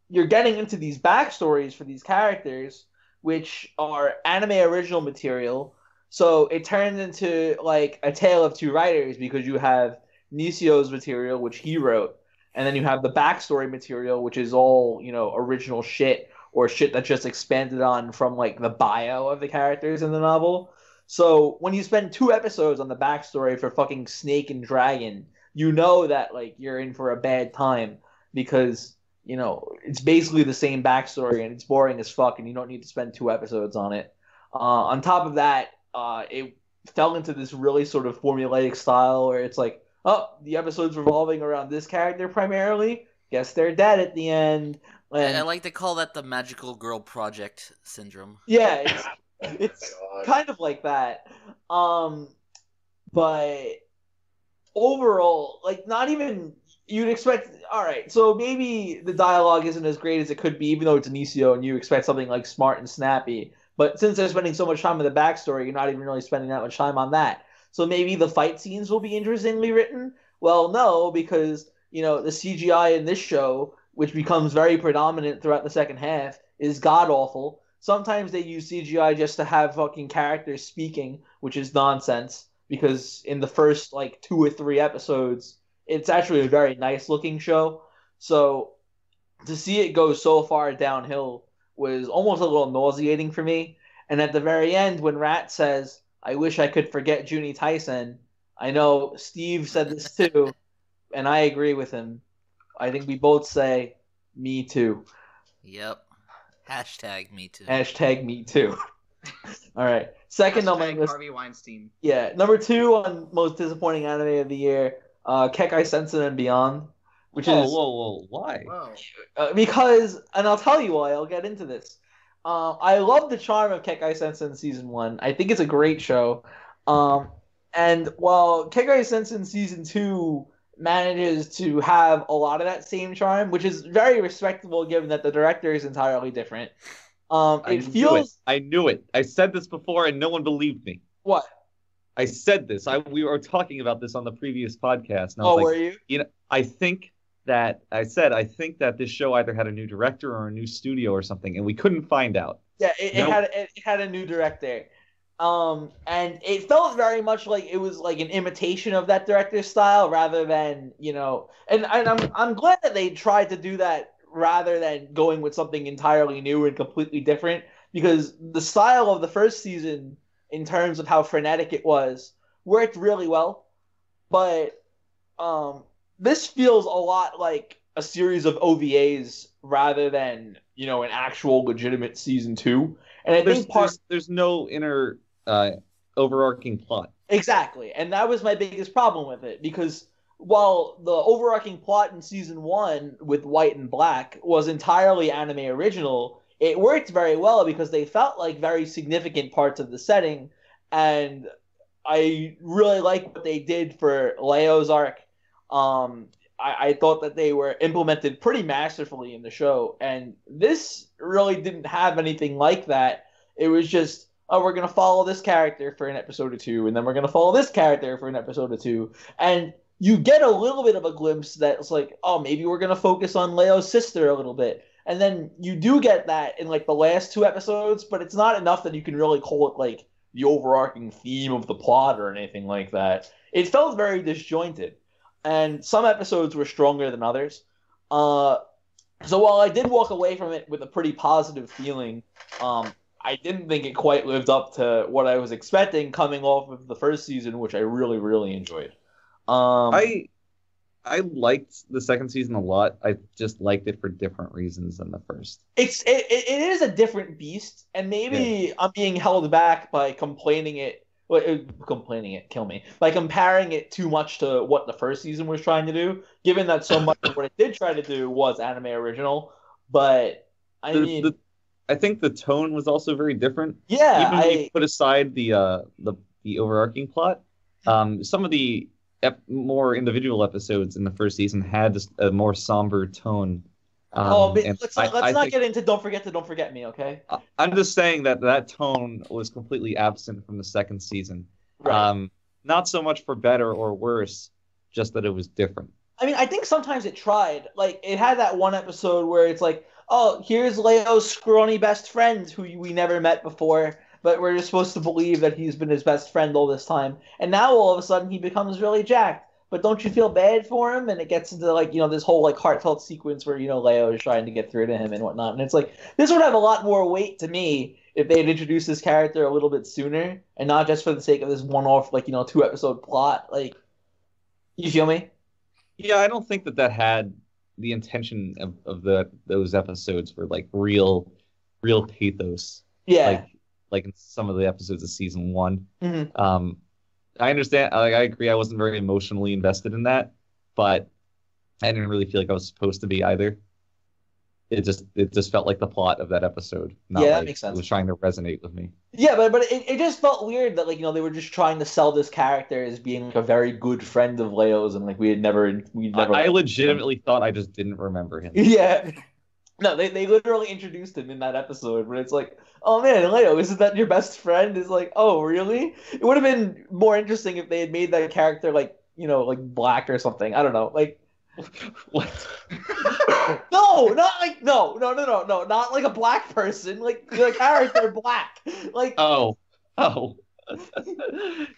you're getting into these backstories for these characters, which are anime original material. So it turns into like a tale of two writers, because you have Nisio's material, which he wrote, and then you have the backstory material, which is all, original shit, or shit that just expanded on from like the bio of the characters in the novel. So when you spend 2 episodes on the backstory for fucking Snake and Dragon, you know that like you're in for a bad time, because it's basically the same backstory and it's boring as fuck, and you don't need to spend 2 episodes on it. On top of that, it fell into this really sort of formulaic style where it's like, oh, the episode's revolving around this character primarily. Guess they're dead at the end. And I like to call that the magical girl project syndrome. yeah, it's kind of like that. But overall, like, not even you'd expect. All right, so maybe the dialogue isn't as great as it could be, even though it's Anicio, and you expect something like smart and snappy. But since they're spending so much time on the backstory, you're not even really spending that much time on that. So maybe the fight scenes will be interestingly written. Well, no, because the CGI in this show, which becomes very predominant throughout the second half, is god awful. Sometimes they use CGI just to have fucking characters speaking, which is nonsense. Because in the first like 2 or 3 episodes, it's actually a very nice looking show. So to see it go so far downhill was almost a little nauseating for me. And at the very end, when Rat says, "I wish I could forget Junie Tyson," I know Steve said this too, and I agree with him. I think we both say, "Me too." Yep. Hashtag me too. Hashtag me too. All right. Second on my list. Harvey Weinstein. Yeah. Number 2 on most disappointing anime of the year, Kekai Sensen and Beyond, which is whoa, why? Whoa. because, and I'll tell you why. I'll get into this. I love the charm of Kekai Sensen season 1. I think it's a great show. And while Kekai Sensen season 2 manages to have a lot of that same charm, which is very respectable given that the director is entirely different. I knew it. I said this before and no one believed me. What? I said this. We were talking about this on the previous podcast. And I Oh, was were you? I think that this show either had a new director or a new studio or something, and we couldn't find out. Yeah, it had a new director. And it felt very much like it was like an imitation of that director's style rather than, and I'm glad that they tried to do that rather than going with something entirely new and completely different, because the style of the first season in terms of how frenetic it was worked really well. But this feels a lot like a series of OVAs rather than, an actual legitimate season 2. And I think there's no inner overarching plot. Exactly. And that was my biggest problem with it, because while the overarching plot in season 1 with White and Black was entirely anime original, it worked very well because they felt like very significant parts of the setting, and I really like what they did for Leo's arc. I thought that they were implemented pretty masterfully in the show, and this really didn't have anything like that. It was just, oh, we're going to follow this character for an episode or 2, and then we're going to follow this character for an episode or 2, and you get a little bit of a glimpse that it's like, oh, maybe we're going to focus on Leo's sister a little bit. And then you do get that in like the last 2 episodes, but it's not enough that you can really call it like the overarching theme of the plot or anything like that. It felt very disjointed, and some episodes were stronger than others. So while I did walk away from it with a pretty positive feeling, I didn't think it quite lived up to what I was expecting coming off of the first season, which I really, really enjoyed. I liked the second season a lot. I just liked it for different reasons than the first. It is a different beast, and maybe I'm being held back by comparing it, kill me, by comparing it too much to what the first season was trying to do, given that so much of what it did try to do was anime original. But I think the tone was also very different. Yeah, even when you put aside the overarching plot, some of the more individual episodes in the first season had a more somber tone. Let's not get into Don't Forget Me, okay? I'm just saying that tone was completely absent from the second season. Right. Not so much for better or worse, just that it was different. I mean, I think sometimes it tried. Like, it had that one episode where it's like, oh, here's Leo's scrawny best friend who we never met before, but we're just supposed to believe that he's been his best friend all this time. And now all of a sudden he becomes really jacked. But don't you feel bad for him? And it gets into like, this whole like heartfelt sequence where, Leo is trying to get through to him and whatnot. And it's like, this would have a lot more weight to me if they had introduced this character a little bit sooner and not just for the sake of this one-off, like, 2-episode plot. Like, you feel me? Yeah, I don't think that had the intention of those episodes for like real pathos. Yeah. Like in some of the episodes of season 1. Mm-hmm. I understand. I agree. I wasn't very emotionally invested in that, but I didn't really feel like I was supposed to be either. it just felt like the plot of that episode. Not Yeah, that like makes sense. It was trying to resonate with me. Yeah, but it just felt weird that like they were just trying to sell this character as being like a very good friend of Leo's, and like we'd never. I legitimately thought I just didn't remember him. Yeah. No, they literally introduced him in that episode, but it's like, oh man, Leo, isn't that your best friend? It's like, oh really? It would have been more interesting if they had made that character like like black or something. I don't know, like. What? No, not like no, not like a black person, like the character black, like Oh.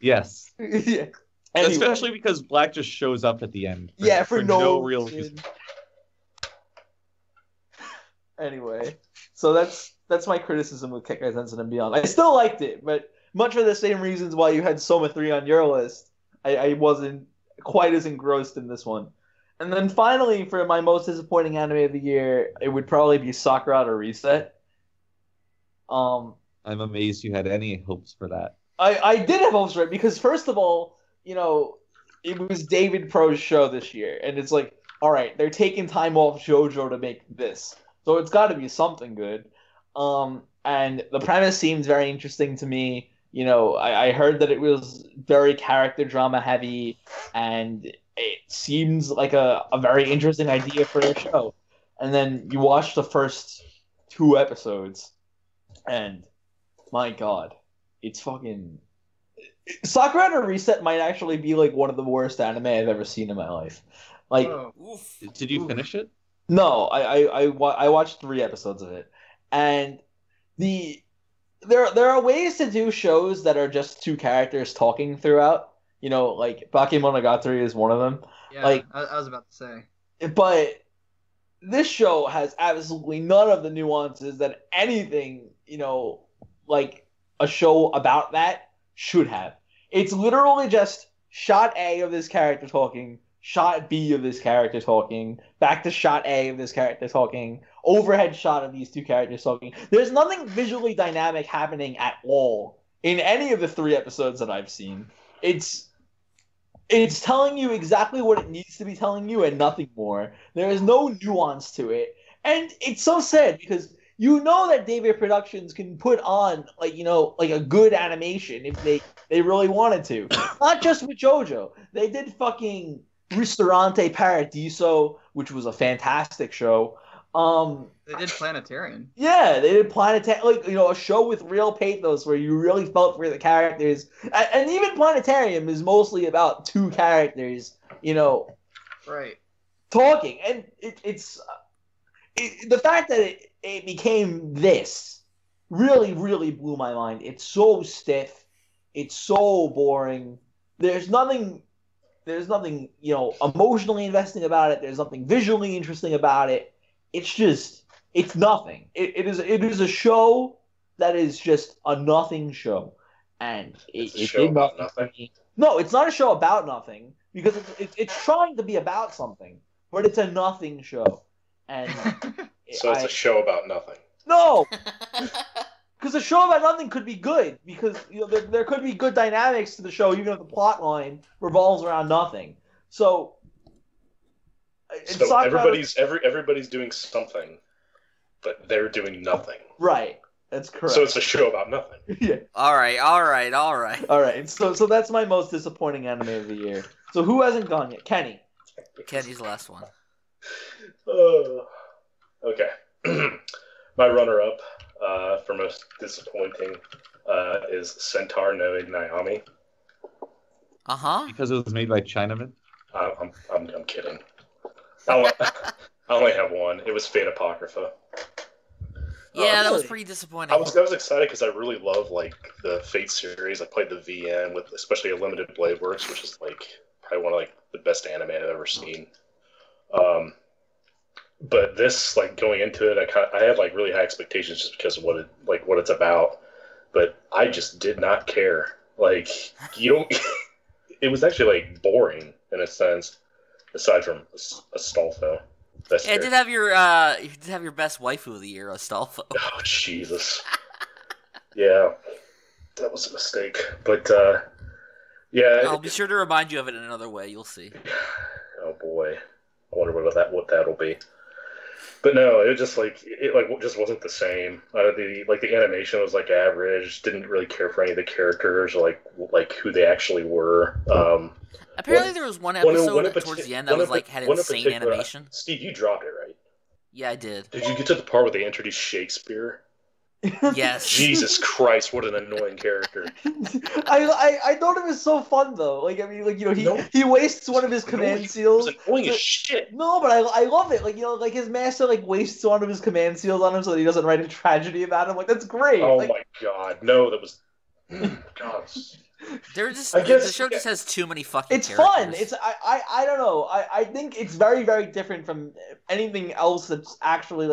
Yes. yeah. Anyway. Especially because Black just shows up at the end. For no real reason. reason. Anyway, so that's my criticism of Kekkai Sensen and Beyond. I still liked it, but much for the same reasons why you had Soma 3 on your list, I wasn't quite as engrossed in this one. And then finally, for my most disappointing anime of the year, it would probably be Sakura to Reset. I'm amazed you had any hopes for that. I did have hopes for it because, first of all, it was David Pro's show this year, and it's like, all right, they're taking time off JoJo to make this, so it's got to be something good. And the premise seems very interesting to me. I heard that it was very character drama heavy, and it seems like a very interesting idea for a show. And then you watch the first 2 episodes, and my God, it's fucking... Sakura to Reset might actually be like one of the worst anime I've ever seen in my life. Like, did you finish it? No, I watched 3 episodes of it, and there are ways to do shows that are just 2 characters talking throughout. Like Bakemonogatari is one of them. Yeah, like I was about to say. But this show has absolutely none of the nuances that anything, like a show about that should have. It's literally just shot A of this character talking, shot B of this character talking, back to shot A of this character talking, overhead shot of these 2 characters talking. There's nothing visually dynamic happening at all in any of the 3 episodes that I've seen. It's telling you exactly what it needs to be telling you and nothing more. There is no nuance to it. And it's so sad because that David Productions can put on like a good animation if they really wanted to. Not just with JoJo. They did fucking Ristorante Paradiso, which was a fantastic show. They did Planetarian. Yeah, they did Planetarian, like a show with real pathos where you really felt for the characters. And even Planetarium is mostly about 2 characters, right, talking. And it's the fact that it became this really, really blew my mind. It's so stiff. It's so boring. There's nothing, emotionally investing about it. There's nothing visually interesting about it. It's nothing. It is a show that is just a nothing show. And it did nothing. No, it's not a show about nothing because it's trying to be about something, but it's a nothing show. And so it's a show about nothing. No, because a show about nothing could be good because there could be good dynamics to the show even if the plot line revolves around nothing. So everybody's doing something, but they're doing nothing. Right. That's correct. So it's a show about nothing. Yeah. All right. So that's my most disappointing anime of the year. So who hasn't gone yet? Kenny. Kenny's the last one. Okay. My runner-up for most disappointing is Centaur no Naomi. Because it was made by Chinamen. I'm kidding. I only have one. It was Fate Apocrypha. Yeah, that was pretty disappointing. I was excited because I really love like the Fate series. I played the VN with especially a Limited Blade Works, which is like probably one of like the best anime I've ever seen. But this, like going into it, I had like really high expectations just because of what it's about. But I just did not care. Like it was actually like boring in a sense, aside from Astolfo. Yeah, you did have your best waifu of the year, Astolfo. Oh Jesus! Yeah, that was a mistake. But yeah, I'll be sure to remind you of it in another way. You'll see. Oh boy, I wonder what that'll be. But no, it just just wasn't the same. The animation was like average. Didn't really care for any of the characters or like who they actually were. Apparently, there was one episode towards the end that was had insane animation. Steve, you dropped it, right? Yeah, I did. Did you get to the part where they introduced Shakespeare? Yes. Jesus Christ, what an annoying character. I thought it was so fun though. He wastes one of his command seals. It was annoying as shit. No, but I love it. His master wastes one of his command seals on him so that he doesn't write a tragedy about him. That's great. Oh my god, no, that was God. The show just has too many fucking It's characters. fun. I don't know. I think it's very, very different from anything else that's actually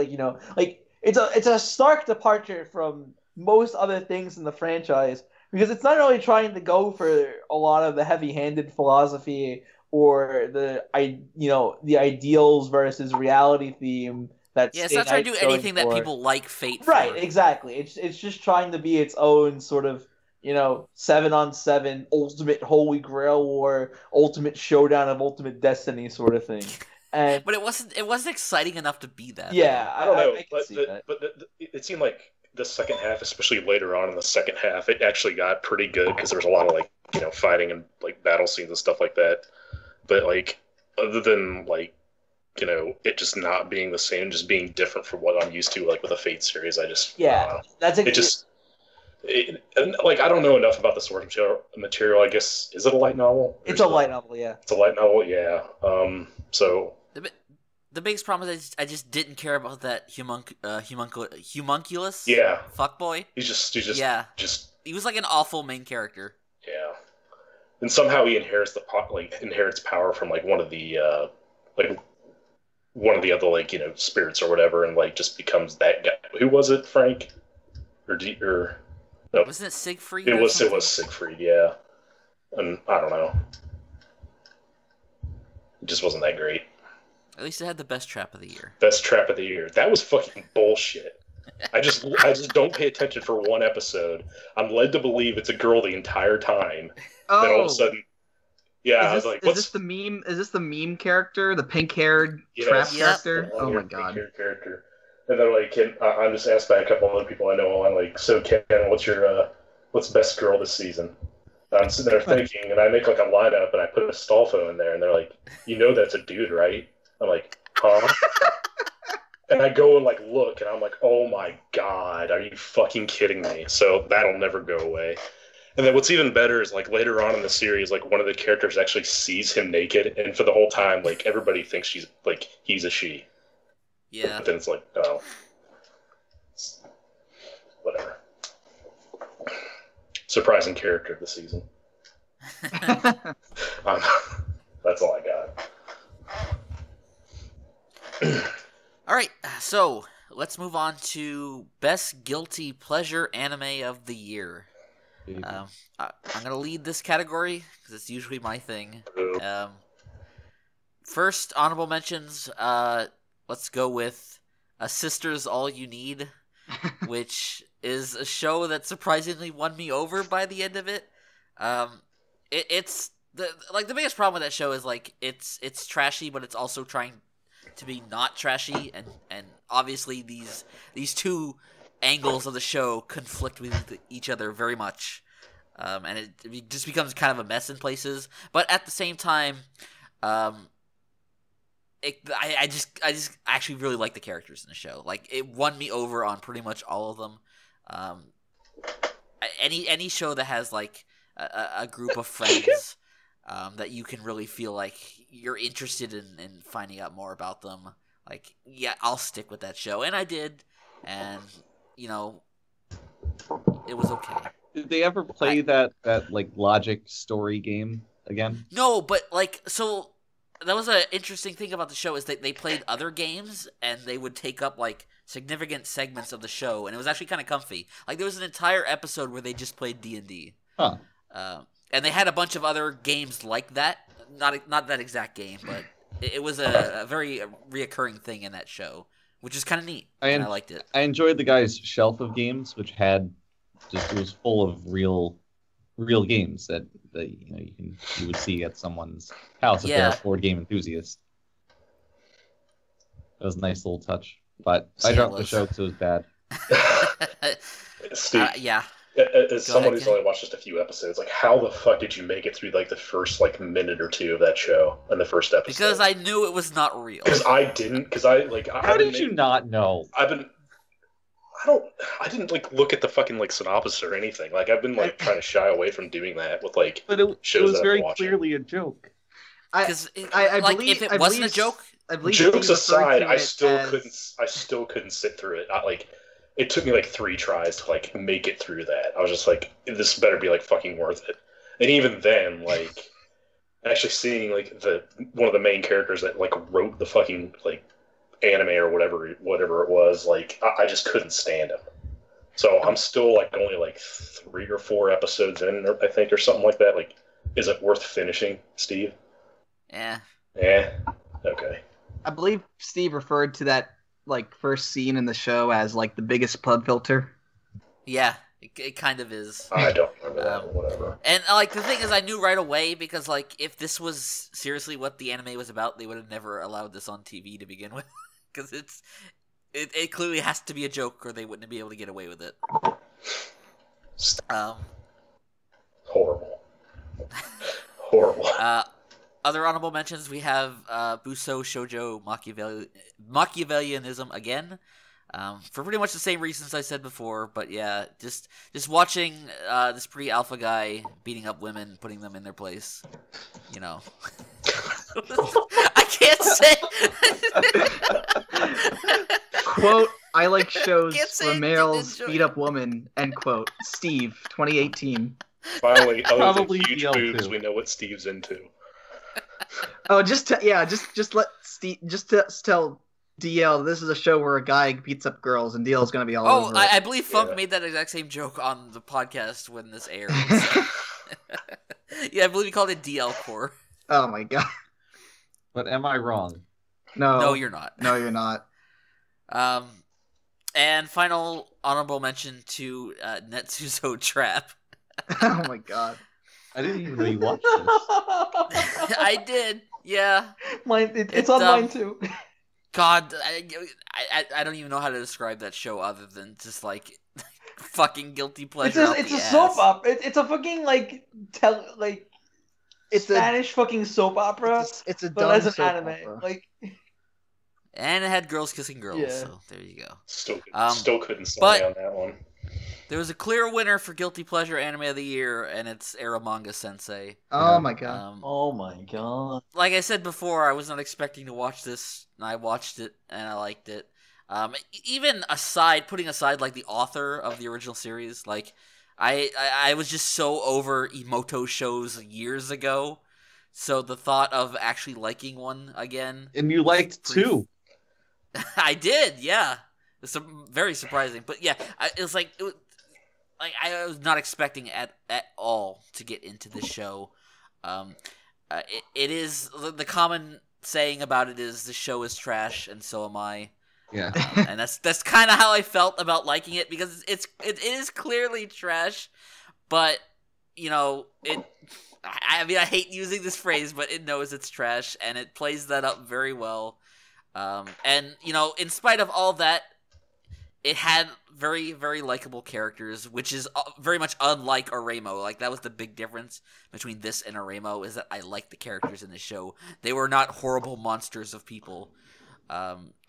it's a stark departure from most other things in the franchise because it's not really trying to go for a lot of the heavy-handed philosophy or the ideals versus reality theme. It's not trying to do anything that people like Fate for. Right, exactly. It's just trying to be its own sort of 7-on-7 ultimate holy grail war, ultimate showdown of ultimate destiny sort of thing. But it wasn't exciting enough to be that. Yeah, I don't know, I can see that. But it seemed like the second half, especially later on in the second half, it actually got pretty good because there was a lot of fighting and battle scenes and stuff like that. But other than it just not being the same, just being different from what I'm used to with the Fate series, that's I don't know enough about the source material. I guess is it a light novel? It's a light novel, yeah. It's a light novel, yeah. So the biggest problem is I just didn't care about that homunculus. Yeah. Fuckboy. He's just he was like an awful main character. Yeah. And somehow he inherits inherits power from one of the other spirits or whatever, and just becomes that guy. Who was it, Frank? No. Wasn't it Siegfried? It was Siegfried, yeah. And I don't know. It just wasn't that great. At least it had the best trap of the year. Best trap of the year. That was fucking bullshit. I just don't pay attention for one episode. I'm led to believe it's a girl the entire time. Oh. Then all of a sudden, yeah, I was like, "What's this the meme? Is this the meme character, the pink-haired trap character? Oh my god! Pink-haired character." And then I'm just asked by a couple other people I know. I'm so Ken, what's best girl this season? And I'm sitting there thinking, and I make a lineup, and I put a Astolfo in there, and they're like, that's a dude, right? I'm like, huh? And I go and look, and I'm like, oh my god, are you fucking kidding me? So that'll never go away. And then what's even better is later on in the series, one of the characters actually sees him naked, and for the whole time, everybody thinks he's a she. Yeah. But then it's oh, whatever. Surprising character of the season. That's all I got. All right, so let's move on to best guilty pleasure anime of the year. I'm gonna lead this category because it's usually my thing. First, honorable mentions. Let's go with A Sister's All You Need, which is a show that surprisingly won me over by the end of it. It's the biggest problem with that show is it's trashy, but it's also trying to be not trashy, and obviously these two angles of the show conflict with each other very much, and it just becomes kind of a mess in places. But at the same time, I just actually really like the characters in the show. It won me over on pretty much all of them. Any show that has a group of friends that you can really feel like you're interested in finding out more about them. I'll stick with that show, and I did, and it was okay. Did they ever play that logic story game again? No, but so that was an interesting thing about the show is that they played other games and they would take up significant segments of the show, and it was actually kind of comfy. There was an entire episode where they just played D&D. Huh. And they had a bunch of other games like that. Not that exact game, but it was a very reoccurring thing in that show, which is kind of neat. And I liked it. I enjoyed the guy's shelf of games, which had it was full of real games that you would see at someone's house if they're a board game enthusiast. was a nice little touch. But I Yeah, it dropped the was. show because it was bad. Steve, Yeah. as someone who's Ken. only watched just a few episodes, like how the fuck did you make it through like the first like minute or two of that show in the first episode? Because I knew it was not real. Because I didn't. Because I like. How did you not know? I didn't like look at the fucking like synopsis or anything. Like I've been like trying to shy away from doing that with like But it shows was that very I'm watching. clearly a joke. Because I like, believe if it I wasn't believe- a joke, I believe Jokes Steve referred aside, to I it still as- couldn't sit through it. It took me like 3 tries to like make it through that. I was just like, this better be like fucking worth it. And even then, like actually seeing like one of the main characters that like wrote the fucking like anime or whatever it was, like I just couldn't stand him. So I'm still like only like 3 or 4 episodes in, I think, or something like that. Like, is it worth finishing, Steve? yeah. Yeah. Okay. I believe Steve referred to that like first scene in the show as like the biggest blood filter. Yeah, it kind of is. I don't remember that. Whatever. And like the thing is, I knew right away because like if this was seriously what the anime was about, they would have never allowed this on TV to begin with, because it clearly has to be a joke, or they wouldn't be able to get away with it. Horrible. Horrible. Other honorable mentions, we have Buso Shoujo Machiavellianism again, for pretty much the same reasons I said before. But yeah, just watching this pretty alpha guy beating up women, putting them in their place. You know, I can't say. Quote, I like shows Can't say where I males didn't enjoy beat up women, end quote. Steve, 2018. Finally, other Probably than huge DL2. boobs, we know what Steve's into. Oh, just let Steve, tell DL this is a show where a guy beats up girls and DL is going to be all Oh, over it. I believe Funk Yeah. made that exact same joke on the podcast when this aired. Yeah, I believe he called it DL Core. Oh my god. But am I wrong? No. No, you're not. No, you're not. And final honorable mention to Netsuzo Trap. Oh my god. I didn't even know you watched this. I did, yeah. It's on mine too. God, I don't even know how to describe that show other than just like fucking guilty pleasure. It's a soap opera. It's a fucking It's Spanish fucking soap opera, It's a but dumb as an soap anime. opera. Like, And it had girls kissing girls, Yeah. so there you go. Still couldn't sell but- me on that one. There was a clear winner for Guilty Pleasure Anime of the Year, and it's Aramanga Sensei. Oh my god. oh my god. Like I said before, I was not expecting to watch this, and I watched it, and I liked it. Even putting aside like the author of the original series, like I was just so over Emoto shows years ago, so the thought of actually liking one again, And you liked 2. I did, yeah. It's very surprising, but yeah, it was like I was not expecting at all to get into the show. It is the common saying about it is the show is trash, and so am I. Yeah. And that's kind of how I felt about liking it, because it is clearly trash, but you know I mean, I hate using this phrase, but it knows it's trash, and it plays that up very well. And you know, in spite of all that, it had very, very likable characters, which is very much unlike Aremo. Like, that was the big difference between this and Aremo, is that I like the characters in the show. They were not horrible monsters of people.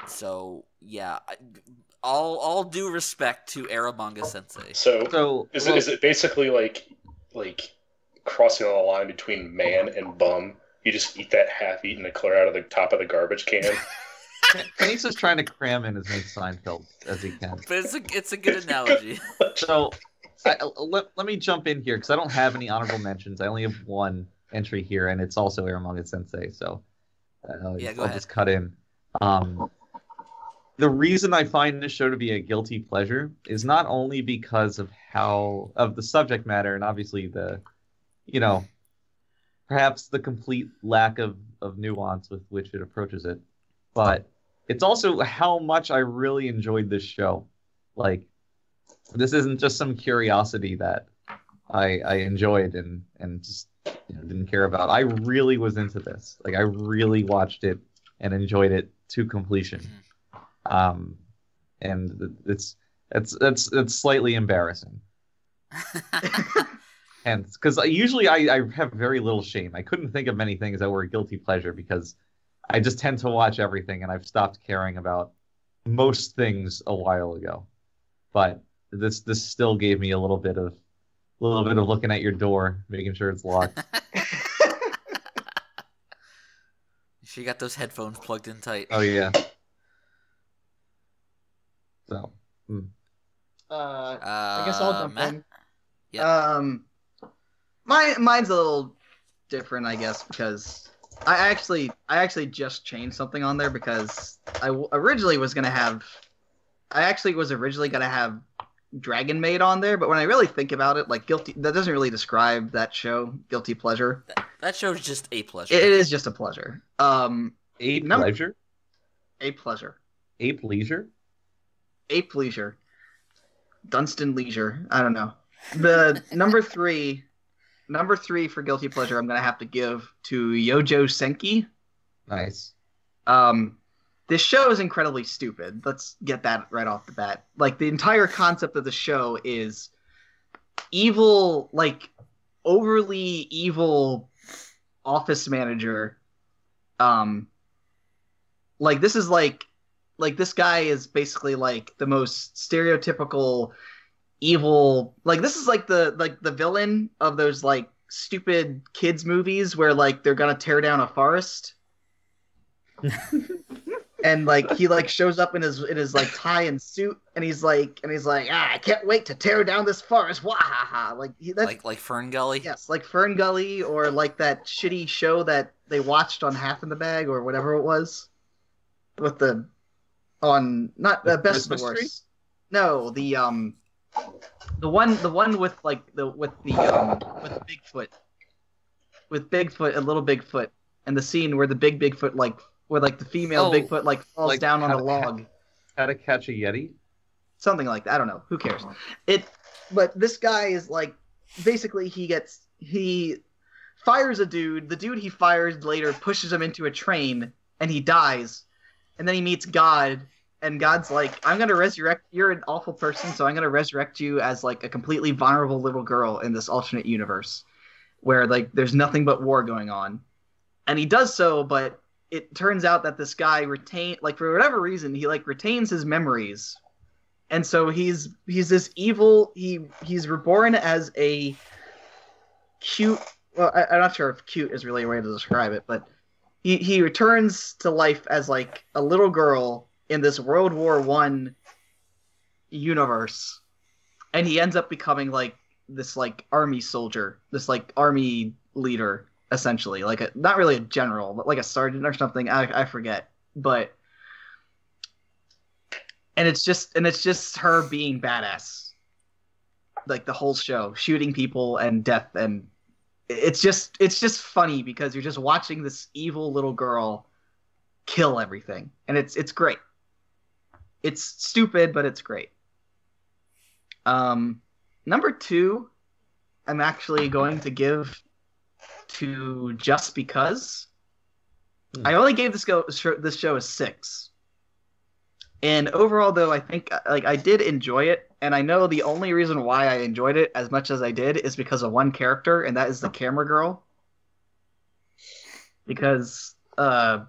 So yeah, all due respect to Aramanga Sensei. So is it basically like crossing the line between man and bum? You just eat that half-eaten and clear out of the top of the garbage can. Kenny's just trying to cram in as many Seinfeld as he can. But it's a good analogy. So let me jump in here because I don't have any honorable mentions. I only have one entry here, and it's also Aramanga Sensei. So I'll just cut in. The reason I find this show to be a guilty pleasure is not only because of the subject matter and obviously perhaps the complete lack of nuance with which it approaches it, but it's also how much I really enjoyed this show. Like, this isn't just some curiosity that I enjoyed and just didn't care about. I really was into this. Like, I really watched it and enjoyed it to completion. Mhm. And it's slightly embarrassing. And because usually I have very little shame. I couldn't think of many things that were a guilty pleasure because I just tend to watch everything, and I've stopped caring about most things a while ago. But this still gave me a little bit of looking at your door, making sure it's locked. She got those headphones plugged in tight. Oh yeah. So. I guess I'll jump Matt? in. Yeah. Mine's a little different, I guess, because I actually just changed something on there because I originally was gonna have Dragon Maid on there, but when I really think about it, like that doesn't really describe that show, Guilty Pleasure. That show's just a pleasure. It is just a pleasure. Pleasure? A pleasure. Ape leisure? Ape leisure. Dunstan leisure. I don't know. The number three for Guilty Pleasure I'm gonna have to give to Yojo Senki. Nice. This show is incredibly stupid. Let's get that right off the bat. Like, the entire concept of the show is evil, like, overly evil office manager. Like, this is like this guy is basically like the most stereotypical evil. Like, this is like the villain of those like stupid kids movies where like they're gonna tear down a forest. And like he like shows up in his like tie and suit, and he's like I can't wait to tear down this forest. Wahaha! Like Fern Gully. Yes, like Fern Gully, or like that shitty show that they watched on Half in the Bag or whatever it was, with the not the best of the worst. Tree? No, the one with like with Bigfoot, a little Bigfoot, and the scene where the Bigfoot like. Where like the female Bigfoot like falls like down on a log. How to Catch a Yeti? Something like that. I don't know. Who cares? But this guy is like basically he fires a dude. The dude he fires later pushes him into a train and he dies. And then he meets God, and God's like, I'm gonna resurrect. You're an awful person, so I'm gonna resurrect you as like a completely vulnerable little girl in this alternate universe where like there's nothing but war going on. And he does so, but it turns out that this guy for whatever reason, he like retains his memories. And so he's this evil, he's reborn as a cute, well, I'm not sure if cute is really a way to describe it, but he returns to life as like a little girl in this World War I universe. And he ends up becoming like this like army soldier, this like army leader. Essentially, like not really a general, but like a sergeant or something. I forget, but and it's just her being badass, like the whole show, shooting people and death, and it's just funny because you're just watching this evil little girl kill everything, and it's great. It's stupid, but it's great. Number 2, I'm actually going to give to Just Because. I only gave this show a 6. And overall, though, I think like I did enjoy it, and I know the only reason why I enjoyed it as much as I did is because of one character, and that is the camera girl. Because I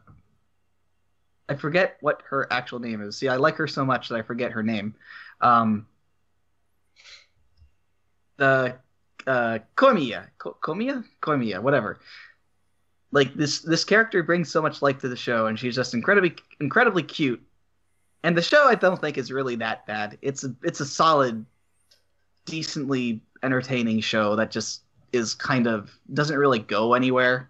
forget what her actual name is. See, I like her so much that I forget her name. Komiya, whatever. Like this character brings so much life to the show, and she's just incredibly cute. And the show I don't think is really that bad. It's a solid, decently entertaining show that just is kind of doesn't really go anywhere.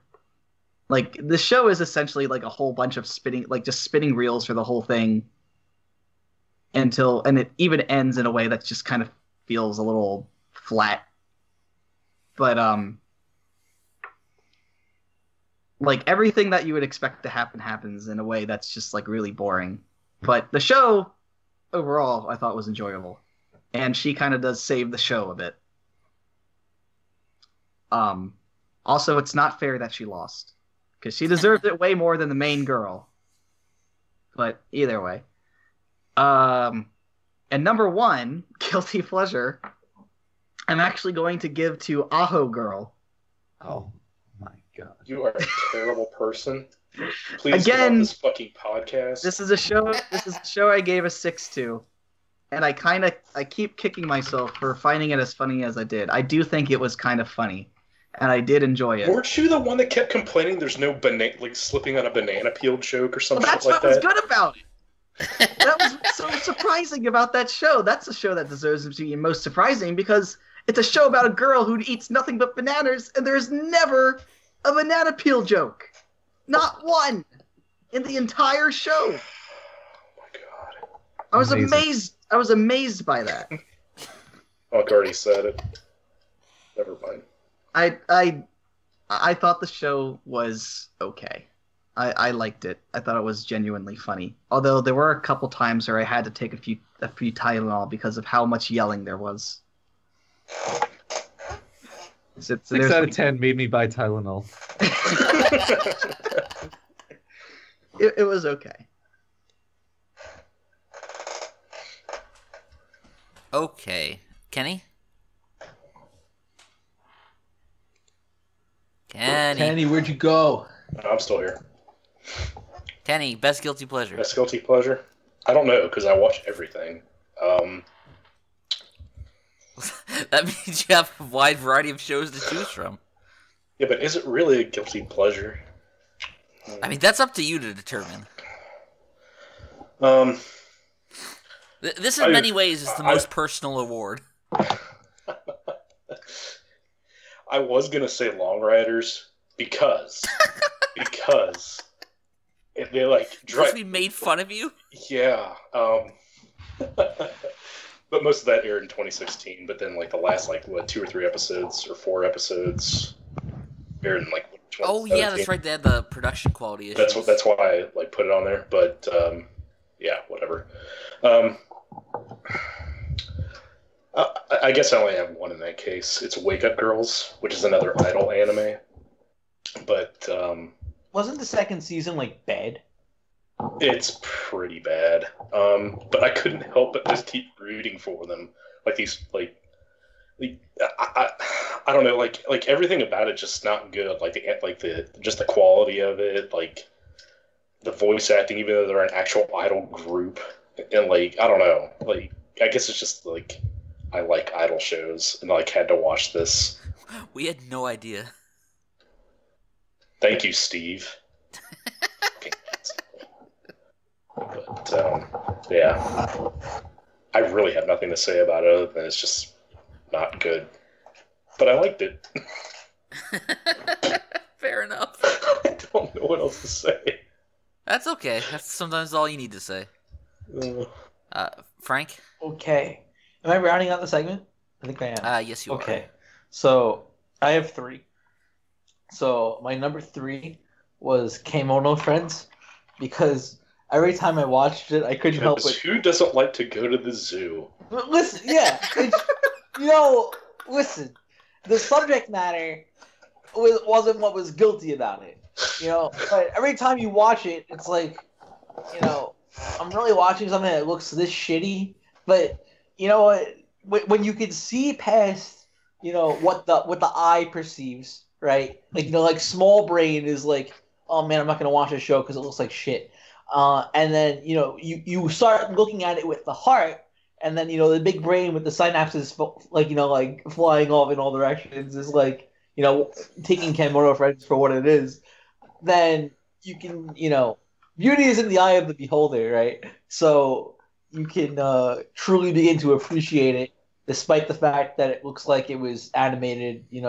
Like the show is essentially like a whole bunch of spinning reels for the whole thing and it even ends in a way that just kind of feels a little flat. But like everything that you would expect to happen happens in a way that's just like really boring. But the show overall I thought was enjoyable. And she kind of does save the show a bit. Also, it's not fair that she lost, because she deserved it way more than the main girl. But either way. And number one, guilty pleasure, I'm actually going to give to Aho Girl. Oh my god. You are a terrible person. Please get off this fucking podcast. This is a show I gave a 6 to. And I keep kicking myself for finding it as funny as I did. I do think it was kind of funny. And I did enjoy it. Weren't you the one that kept complaining there's no slipping on a banana peel joke or something like that? That's what was good about it. That was so surprising about that show. That's a show that deserves to be most surprising because it's a show about a girl who eats nothing but bananas, and there's never a banana peel joke. Not one in the entire show. Oh my god. I was amazed. I was amazed by that. I've already said it. Never mind. I thought the show was okay. I liked it. I thought it was genuinely funny. Although there were a couple times where I had to take a few Tylenol because of how much yelling there was. 6 out of 10 made me buy Tylenol. It was okay. Okay. Kenny? Kenny, where'd you go? I'm still here. Kenny, best guilty pleasure. Best guilty pleasure? I don't know, because I watch everything. That means you have a wide variety of shows to choose from. Yeah, but is it really a guilty pleasure? I mean, that's up to you to determine. This in many ways is the most personal award. I was gonna say Long Riders because if they Because we made fun of you. Yeah. But most of that aired in 2016. But then the last 2 or 3 episodes or 4 episodes aired in 2017. Oh yeah, that's right. They had the production quality issues. That's why I put it on there. But yeah, whatever. I guess I only have one in that case. It's Wake Up Girls, which is another idol anime. But wasn't the second season bad? It's pretty bad. But I couldn't help but just keep rooting for them. I don't know, everything about it just not good. The quality of it, the voice acting, even though they're an actual idol group, and I don't know, I guess it's just I like idol shows, and had to watch this. We had no idea. Thank you, Steve. But yeah, I really have nothing to say about it other than it's just not good. But I liked it. Fair enough. I don't know what else to say. That's okay. That's sometimes all you need to say. Frank? Okay. Am I rounding out the segment? I think I am. Yes, you are. Okay. So, I have 3. So, my number 3 was Kemono Friends, because every time I watched it, I couldn't help it. Who doesn't like to go to the zoo? But listen, yeah. Listen. The subject matter wasn't what was guilty about it. But every time you watch it, it's I'm really watching something that looks this shitty, but you know what? When you can see past, what the eye perceives, right? Small brain is oh man, I'm not gonna watch this show because it looks like shit. And then you start looking at it with the heart, and then the big brain with the synapses flying off in all directions is taking Kemono Friends for what it is. Then you can beauty is in the eye of the beholder, right? So you can truly begin to appreciate it, despite the fact that it looks like it was animated, in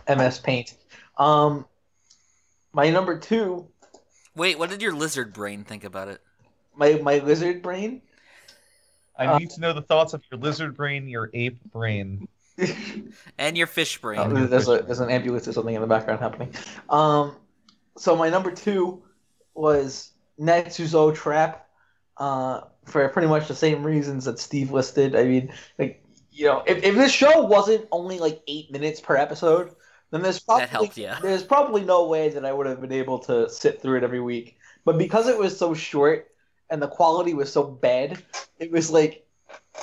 MS Paint. My number 2. Wait, what did your lizard brain think about it? My lizard brain? I need to know the thoughts of your lizard brain, your ape brain. And your fish brain. There's an ambulance or something in the background happening. So my number 2 was Netsuzo Trap, for pretty much the same reasons that Steve listed. I mean, if this show wasn't only 8 minutes per episode, then there's probably no way that I would have been able to sit through it every week. But because it was so short, and the quality was so bad, it was like,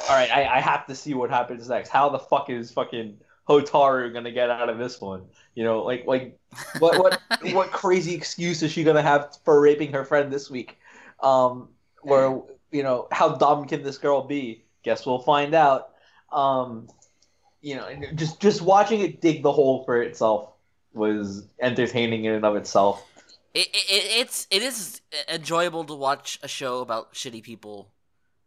all right, I have to see what happens next. How the fuck is fucking Hotaru gonna get out of this one? You know, like what crazy excuse is she gonna have for raping her friend this week? Where, you know, how dumb can this girl be? Guess we'll find out. You know, just watching it dig the hole for itself was entertaining in and of itself. It is enjoyable to watch a show about shitty people.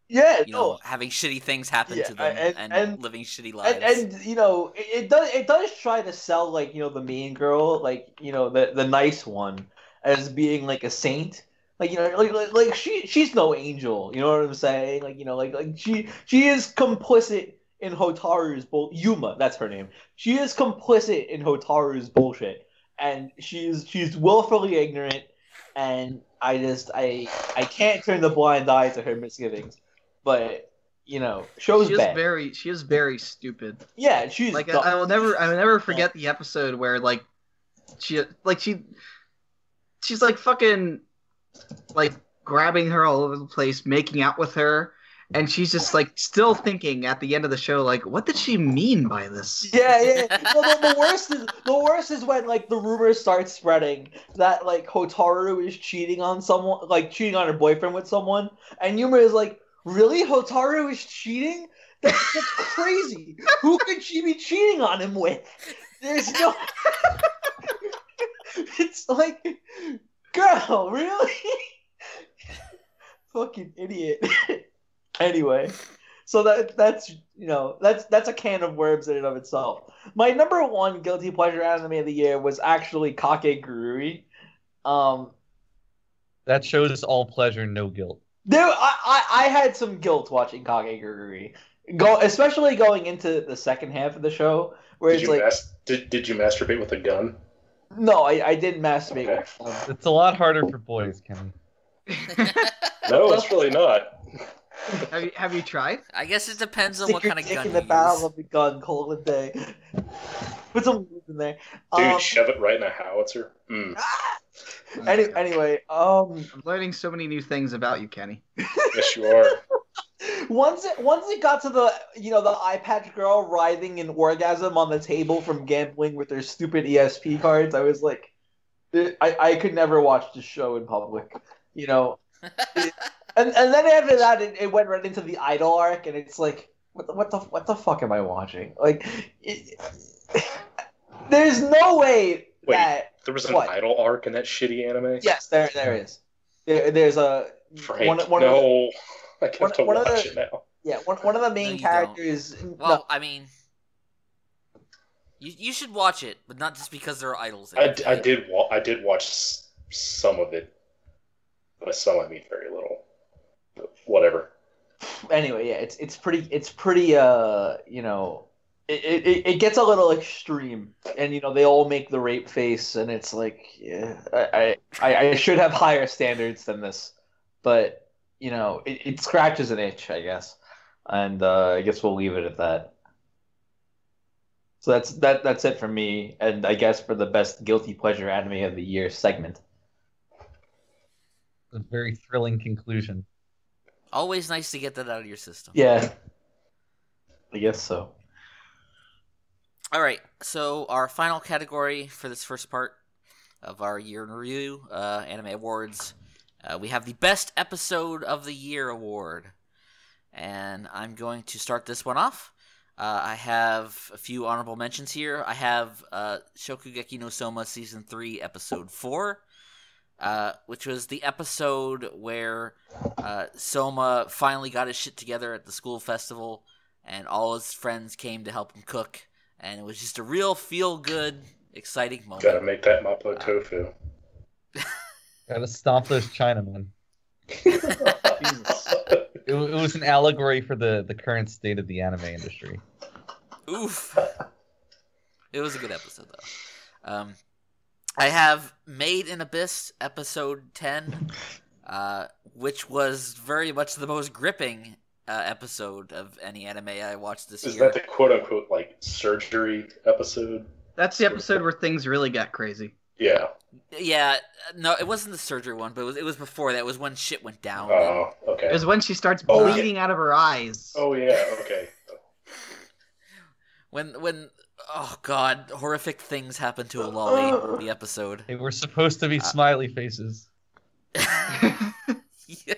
Yeah, you know, having shitty things happen to them and living shitty lives. And you know, it does try to sell, like, you know, the mean girl, like, you know, the nice one, as being like a saint. Like, you know, like she's no angel. You know what I'm saying? Like, you know, like she is complicit in Hotaru's Yuma, that's her name. She is complicit in Hotaru's bullshit, and she's willfully ignorant. And I can't turn the blind eye to her misgivings. But, you know, show's bad. She is very stupid. Yeah, she's like, I will never forget the episode where she's like fucking like grabbing her all over the place, making out with her, and she's just like still thinking at the end of the show, like, what did she mean by this? Yeah. No, the worst is when, like, the rumors start spreading that, like, Hotaru is cheating on someone, like cheating on her boyfriend with someone, and Yuma is like, really? Hotaru is cheating? That's crazy. Who could she be cheating on him with? There's no... It's like, girl, really? Fucking idiot. Anyway, so that's you know, that's a can of worms in and of itself. My number one guilty pleasure anime of the year was actually Kakegurui. That shows all pleasure, no guilt. There, I had some guilt watching Kakegurui, especially going into the second half of the show, where did you masturbate with a gun? No, I didn't masturbate. Okay. It's a lot harder for boys, Kenny. No, it's really not. Have you tried? I guess it depends on what kind of gun in you the barrel use. of the gun, call it day. Put some words in there. Dude, shove it right in a howitzer. Mm. Anyway, I'm learning so many new things about you, Kenny. Yes, you are. Once it got to the, you know, the eye patch girl writhing in orgasm on the table from gambling with her stupid ESP cards, I was like, I could never watch this show in public, you know. And then after that, it went right into the idol arc, and it's like, what the fuck am I watching? Like, there's no way that there was an idol arc in that shitty anime. Yes, there is. There's a Frank, no. I have to watch it now. Yeah, one of the main characters. Well, I mean, you should watch it, but not just because there are idols. I did watch some of it. By some, I mean very little. But whatever. Anyway, yeah, it's pretty. You know, it gets a little extreme, and you know they all make the rape face, and it's like, yeah, I should have higher standards than this, but. You know, it scratches an itch, I guess, and I guess we'll leave it at that. So that's it for me, and I guess for the best guilty pleasure anime of the year segment. A very thrilling conclusion. Always nice to get that out of your system. Yeah, I guess so. All right, so our final category for this first part of our year in review, Anime Awards. We have the Best Episode of the Year award, and I'm going to start this one off. I have a few honorable mentions here. I have Shokugeki no Soma Season 3, Episode 4, which was the episode where Soma finally got his shit together at the school festival, and all his friends came to help him cook, and it was just a real feel-good, exciting moment. Gotta make that mapo tofu. Gotta stomp those Chinamen. It was an allegory for the current state of the anime industry. Oof. It was a good episode, though. I have Made in Abyss, Episode 10, which was very much the most gripping episode of any anime I watched this year. Is that the quote-unquote, like, surgery episode? That's the episode where things really got crazy. Yeah. Yeah, no, it wasn't the surgery one, but it was before that. It was when shit went down. Oh, okay. It was when she starts Oh, bleeding out of her eyes. Oh yeah, okay. When oh god, horrific things happened to a lolly. The episode. They were supposed to be smiley faces. Yeah.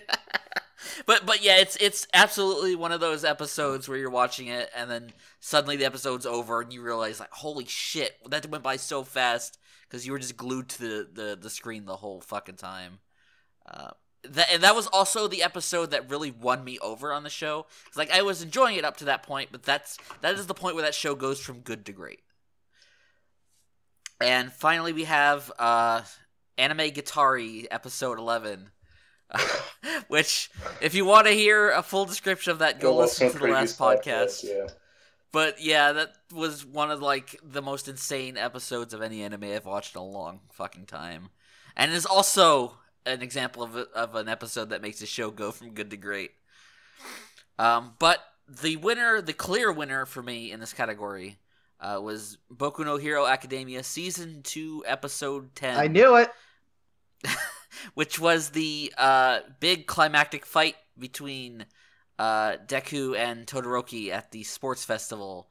But yeah, it's absolutely one of those episodes where you're watching it and then suddenly the episode's over and you realize like, holy shit, that went by so fast because you were just glued to the screen the whole fucking time. That was also the episode that really won me over on the show. It's like I was enjoying it up to that point, but that is the point where that show goes from good to great. And finally, we have Anime Guitari episode 11. Which, if you want to hear a full description of that, go listen to the last podcast. Yeah. But yeah, that was one of like the most insane episodes of any anime I've watched in a long fucking time, and is also an example of an episode that makes a show go from good to great. But the clear winner for me in this category was Boku no Hero Academia Season 2, Episode 10. I knew it! Which was the big climactic fight between Deku and Todoroki at the sports festival.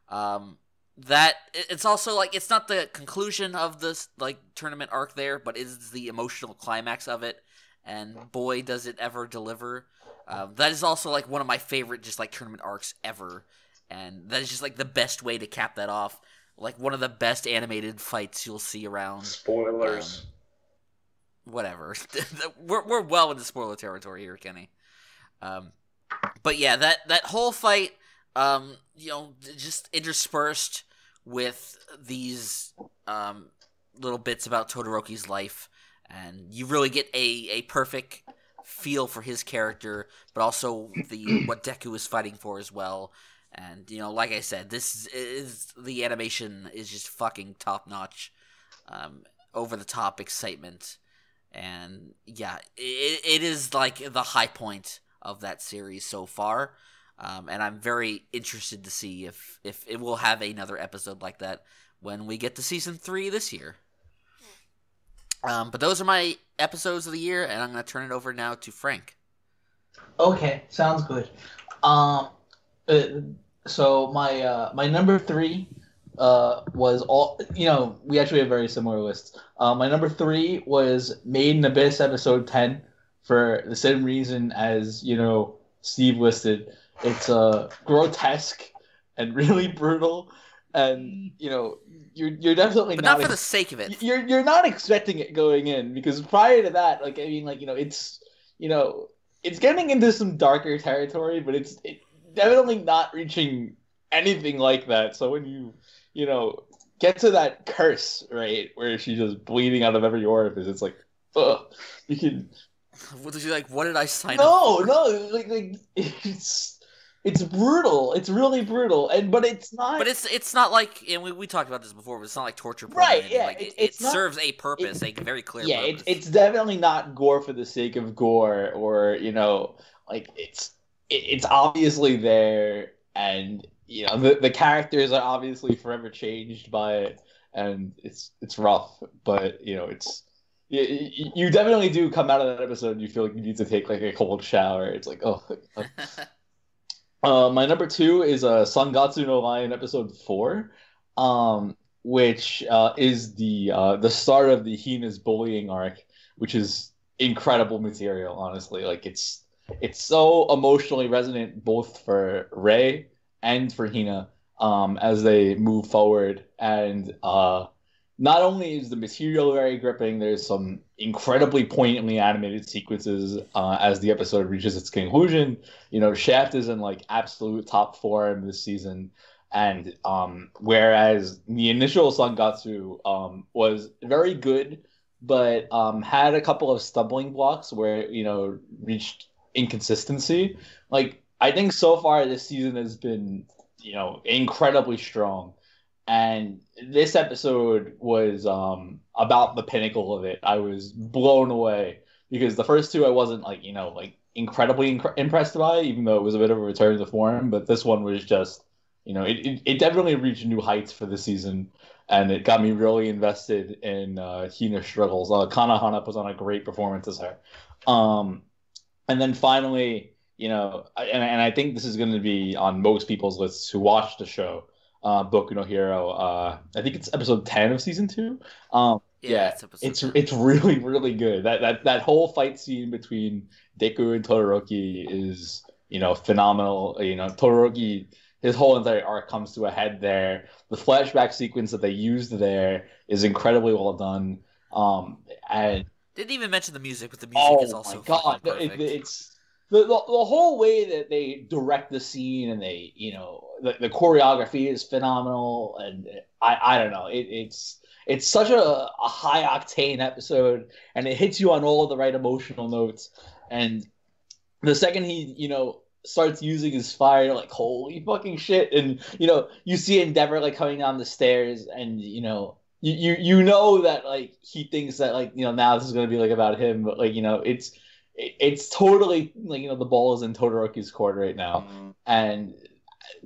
That it's also like it's not the conclusion of this like tournament arc there, but is the emotional climax of it. And boy, does it ever deliver! That is also like one of my favorite just like tournament arcs ever, and that is just like the best way to cap that off. Like one of the best animated fights you'll see around. Spoilers. Whatever. we're well into spoiler territory here, Kenny. But yeah, that whole fight, just interspersed with these little bits about Todoroki's life, and you really get a perfect feel for his character, but also what Deku is fighting for as well. And like I said, the animation is just fucking top notch, over the top excitement. And yeah, it is like the high point of that series so far, and I'm very interested to see if it will have another episode like that when we get to season 3 this year. But those are my episodes of the year, and I'm going to turn it over now to Frank. Okay, sounds good. So my number 3 was all, we actually have very similar lists. My number 3 was Made in Abyss episode 10 for the same reason as, Steve listed. It's grotesque and really brutal, and, you're definitely but not for the sake of it. You're not expecting it going in, because prior to that, it's getting into some darker territory, but it's definitely not reaching anything like that. So when you get to that curse, right, where she's just bleeding out of every orifice, it's like, ugh, you can. What did I sign up for? No, it's brutal. It's really brutal, but it's not. But it's not like, and we talked about this before, but it's not like torture porn. Right? Yeah, like, it serves a purpose, a very clear purpose. Yeah, it's definitely not gore for the sake of gore, or it's obviously there, and the characters are obviously forever changed by it, and it's rough, but you definitely do come out of that episode and you feel like you need to take like a cold shower. It's like, oh. My number 2 is Sangatsu no Lion episode 4, which is the start of the Hina's bullying arc, which is incredible material, honestly. Like it's so emotionally resonant both for Rei and for Hina as they move forward, and not only is the material very gripping, there's some incredibly poignantly animated sequences as the episode reaches its conclusion. Shaft is in like absolute top form this season, and whereas the initial Sangatsu was very good, but had a couple of stumbling blocks where it reached inconsistency. Like I think so far this season has been incredibly strong. And this episode was about the pinnacle of it. I was blown away, because the first 2 I wasn't incredibly impressed by, even though it was a bit of a return to form. But this one was just, it definitely reached new heights for the season. and it got me really invested in Hina's struggles. Kanahana puts on a great performance as her. And then finally, and I think this is going to be on most people's lists who watch the show, Boku no Hero. I think it's episode 10 of season 2. Yeah, it's really, really good. That whole fight scene between Deku and Todoroki is, phenomenal. Todoroki, his whole entire arc comes to a head there. The flashback sequence that they used there is incredibly well done. And didn't even mention the music, but the music is also perfect. It's the whole way that they direct the scene, and they, the choreography is phenomenal. And I don't know, it's such a high octane episode, and it hits you on all the right emotional notes. And the second he, starts using his fire, like, holy fucking shit. And, you see Endeavor, like, coming down the stairs, and, you know that, like, he thinks that, like, now this is going to be, like, about him. But, like, it's totally, like, the ball is in Todoroki's court right now. Mm-hmm. And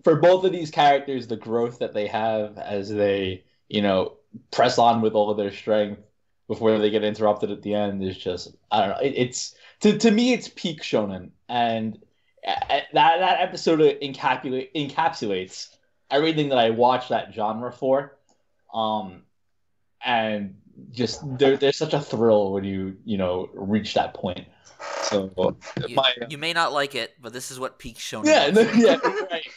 for both of these characters, the growth that they have as they, press on with all of their strength before they get interrupted at the end is just, I don't know. It's to me, it's peak shonen, and that episode encapsulates everything that I watched that genre for, and just there's such a thrill when you reach that point. So you may not like it, but this is what peak shonen. Yeah, right.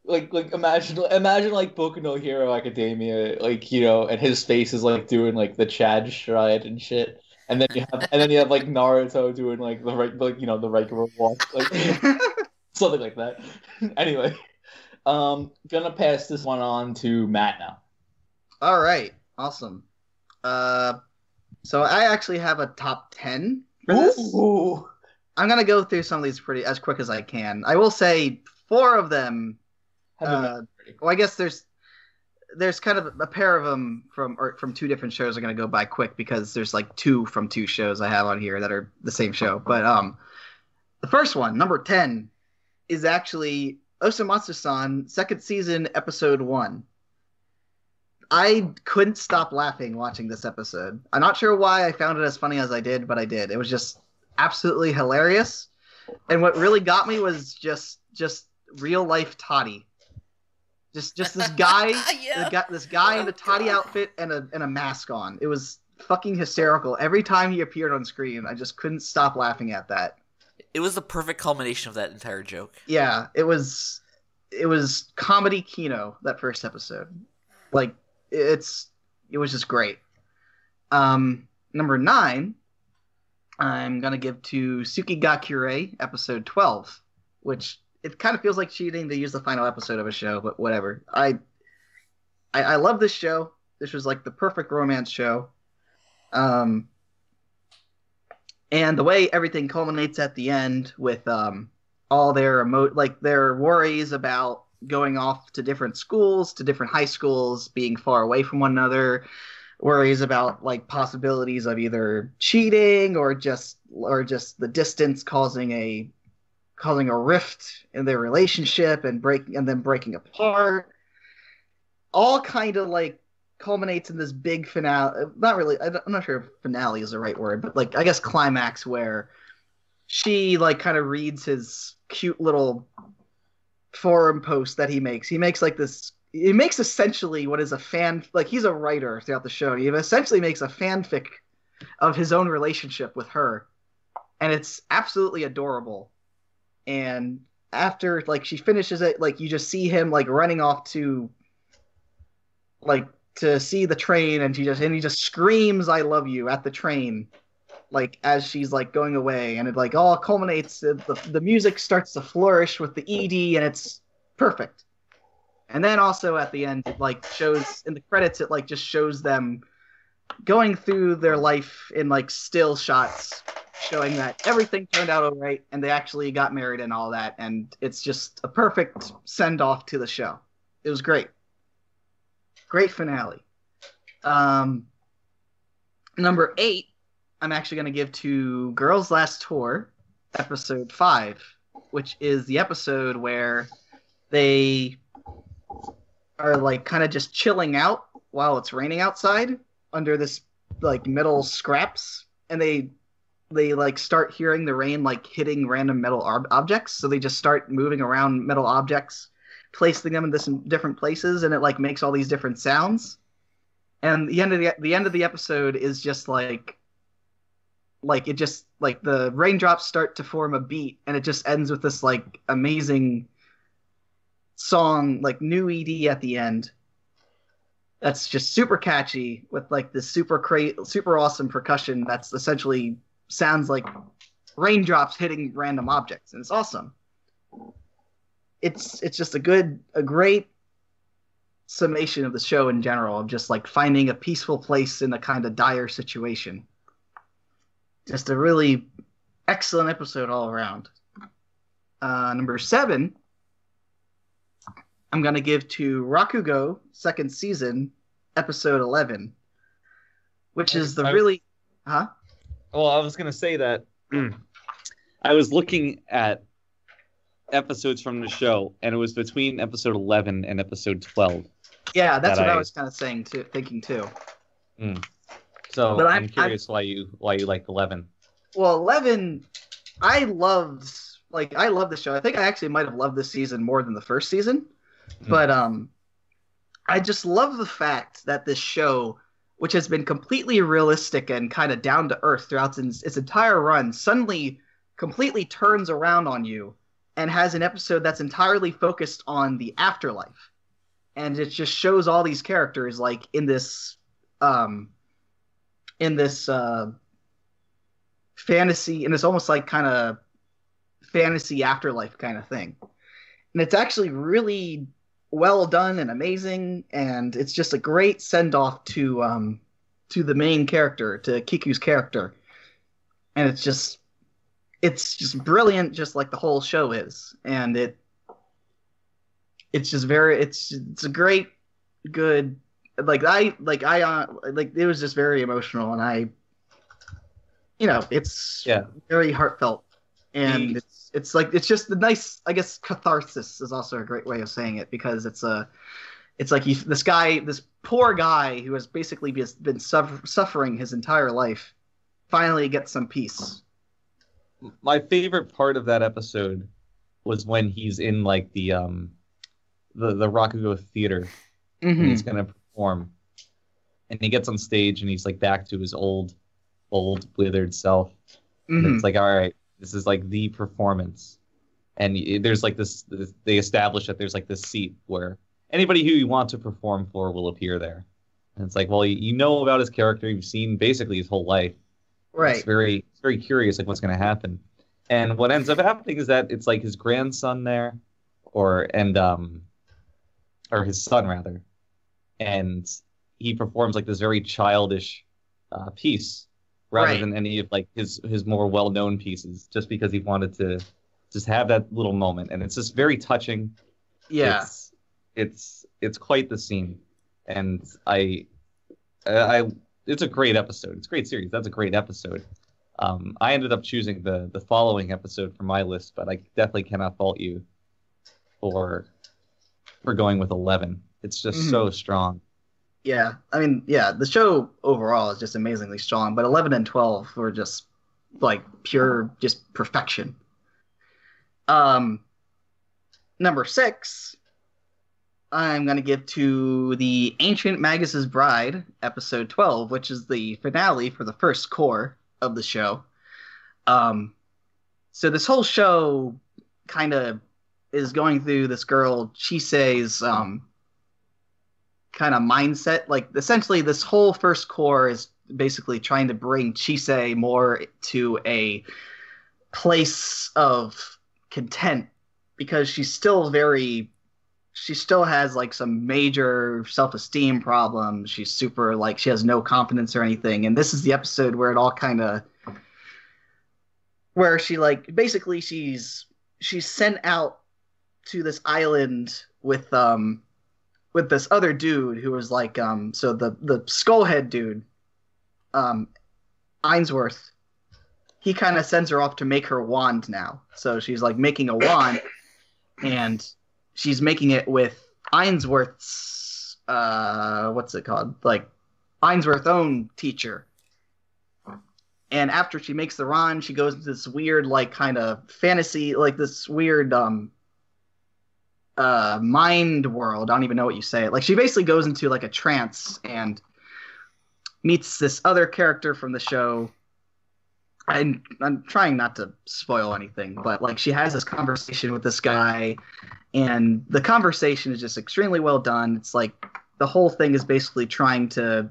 Like imagine like Boku no Hero Academia, like, and his face is like doing like the Chad stride and shit, and then you have like Naruto doing like the right, like, the regular walk, like something like that. Anyway, gonna pass this one on to Matt now. All right, awesome. So I actually have a top 10 for this. Ooh. I'm gonna go through some of these pretty as quick as I can. I will say 4 of them. Well, I guess there's kind of a pair of them from 2 different shows. I'm gonna go by quick because there's like 2 from 2 shows I have on here that are the same show. But the first one, number 10, is actually Osamatsu-san, 2nd season, episode 1. I couldn't stop laughing watching this episode. I'm not sure why I found it as funny as I did, but I did. It was just absolutely hilarious. And what really got me was just real life Toddy. Just this guy, Yeah. this guy in a Toddy outfit and a mask on. It was fucking hysterical. Every time he appeared on screen, I just couldn't stop laughing at that. It was the perfect culmination of that entire joke. Yeah, it was comedy kino, that first episode. Like, it was just great. Number 9, I'm gonna give to Tsukigakure, episode 12, which it kind of feels like cheating to use the final episode of a show, but whatever. I love this show. This was like the perfect romance show. And the way everything culminates at the end with all their their worries about going off to different schools, to different high schools, being far away from one another, worries about like possibilities of either cheating or just the distance causing a rift in their relationship and then breaking apart. All kind of like culminates in this big finale. Not really. I'm not sure if finale is the right word, but like I guess climax where she like kind of reads his cute little forum post that he makes. He makes like this. He makes essentially what is a fan. Like he's a writer throughout the show. He essentially makes a fanfic of his own relationship with her, and it's absolutely adorable. And after like she finishes it, like you just see him like running off to see the train, and he just screams "I love you" at the train, like as she's like going away, and it like all culminates. The music starts to flourish with the ED, and it's perfect. And then also at the end, it like shows in the credits, it like just shows them going through their life in like still shots, showing that everything turned out all right, and they actually got married and all that, and it's just a perfect send off to the show. It was great. Great finale. Number 8, I'm actually going to give to Girls Last Tour, episode 5, which is the episode where they are like kind of just chilling out while it's raining outside under this like metal scraps, and they like start hearing the rain like hitting random metal objects, so they just start moving around metal objects, placing them in different places, and it like makes all these different sounds. And the end of the episode is just like it just like the raindrops start to form a beat, and it just ends with this like amazing song, like new ED at the end. That's just super catchy with like this super awesome percussion that's essentially sounds like raindrops hitting random objects, and it's awesome. It's just a great summation of the show in general, of just like finding a peaceful place in a kind of dire situation. Just a really excellent episode all around. Number 7, I'm going to give to Rakugo, second season, episode 11, which is the really... Huh? Well, I was going to say that I was looking at episodes from the show, and it was between episode 11 and episode 12. Yeah, that's what I was kind of thinking too. So but I'm curious why you like 11. Well, 11, I love the show. I think I actually might have loved this season more than the first season. But I just love the fact that this show, which has been completely realistic and kind of down to earth throughout its entire run, suddenly completely turns around on you and has an episode that's entirely focused on the afterlife. And it just shows all these characters like in this fantasy, in this almost like kind of fantasy afterlife kind of thing. And it's actually really well done and amazing, and it's just a great send-off to the main character, to Kiku's character. And it's just brilliant, just like the whole show is. And it's a great, good, it was just very emotional, and it's very heartpoint, and it's just the nice, I guess, catharsis is also a great way of saying it, because it's like this poor guy who has basically been suffering his entire life finally gets some peace. My favorite part of that episode was when he's in like the Rakugo theater, and he's gonna perform, and he gets on stage and he's like back to his old withered self. And it's like, all right, this is like the performance, and there's like this. They establish that there's like this seat where anybody who you want to perform for will appear there. And it's like, well, you know about his character, you've seen basically his whole life. Right. It's very, very curious, like what's going to happen. And what ends up happening is that it's like his grandson there, or his son rather, and he performs like this very childish piece, rather than any of like his more well-known pieces, just because he wanted to just have that little moment. And it's just very touching. Yeah. It's quite the scene. And it's a great episode. It's a great series. That's a great episode. I ended up choosing the following episode for my list, but I definitely cannot fault you for going with 11. It's just so strong. Yeah, I mean, the show overall is just amazingly strong, but 11 and 12 were just like pure, just perfection. Number 6, I'm going to give to the Ancient Magus's Bride, episode 12, which is the finale for the first core of the show. So this whole show kind of is going through this girl, Chise's kind of mindset. Like, essentially, this whole first core is basically trying to bring Chise more to a place of content, because she still has like some major self-esteem problems. She's super, like, she has no confidence or anything. And this is the episode where it all kind of, where she, like, basically she's sent out to this island with this other dude who was like, so the skullhead dude, Ainsworth, he kind of sends her off to make her wand now. So she's like making a wand, and she's making it with Ainsworth's what's it called? Like Ainsworth's own teacher. And after she makes the run, she goes into this weird, like, kind of fantasy, like this weird mind world. I don't even know what you say. Like, she basically goes into like a trance and meets this other character from the show. I'm trying not to spoil anything, but like she has this conversation with this guy, and the conversation is just extremely well done. It's like the whole thing is basically trying to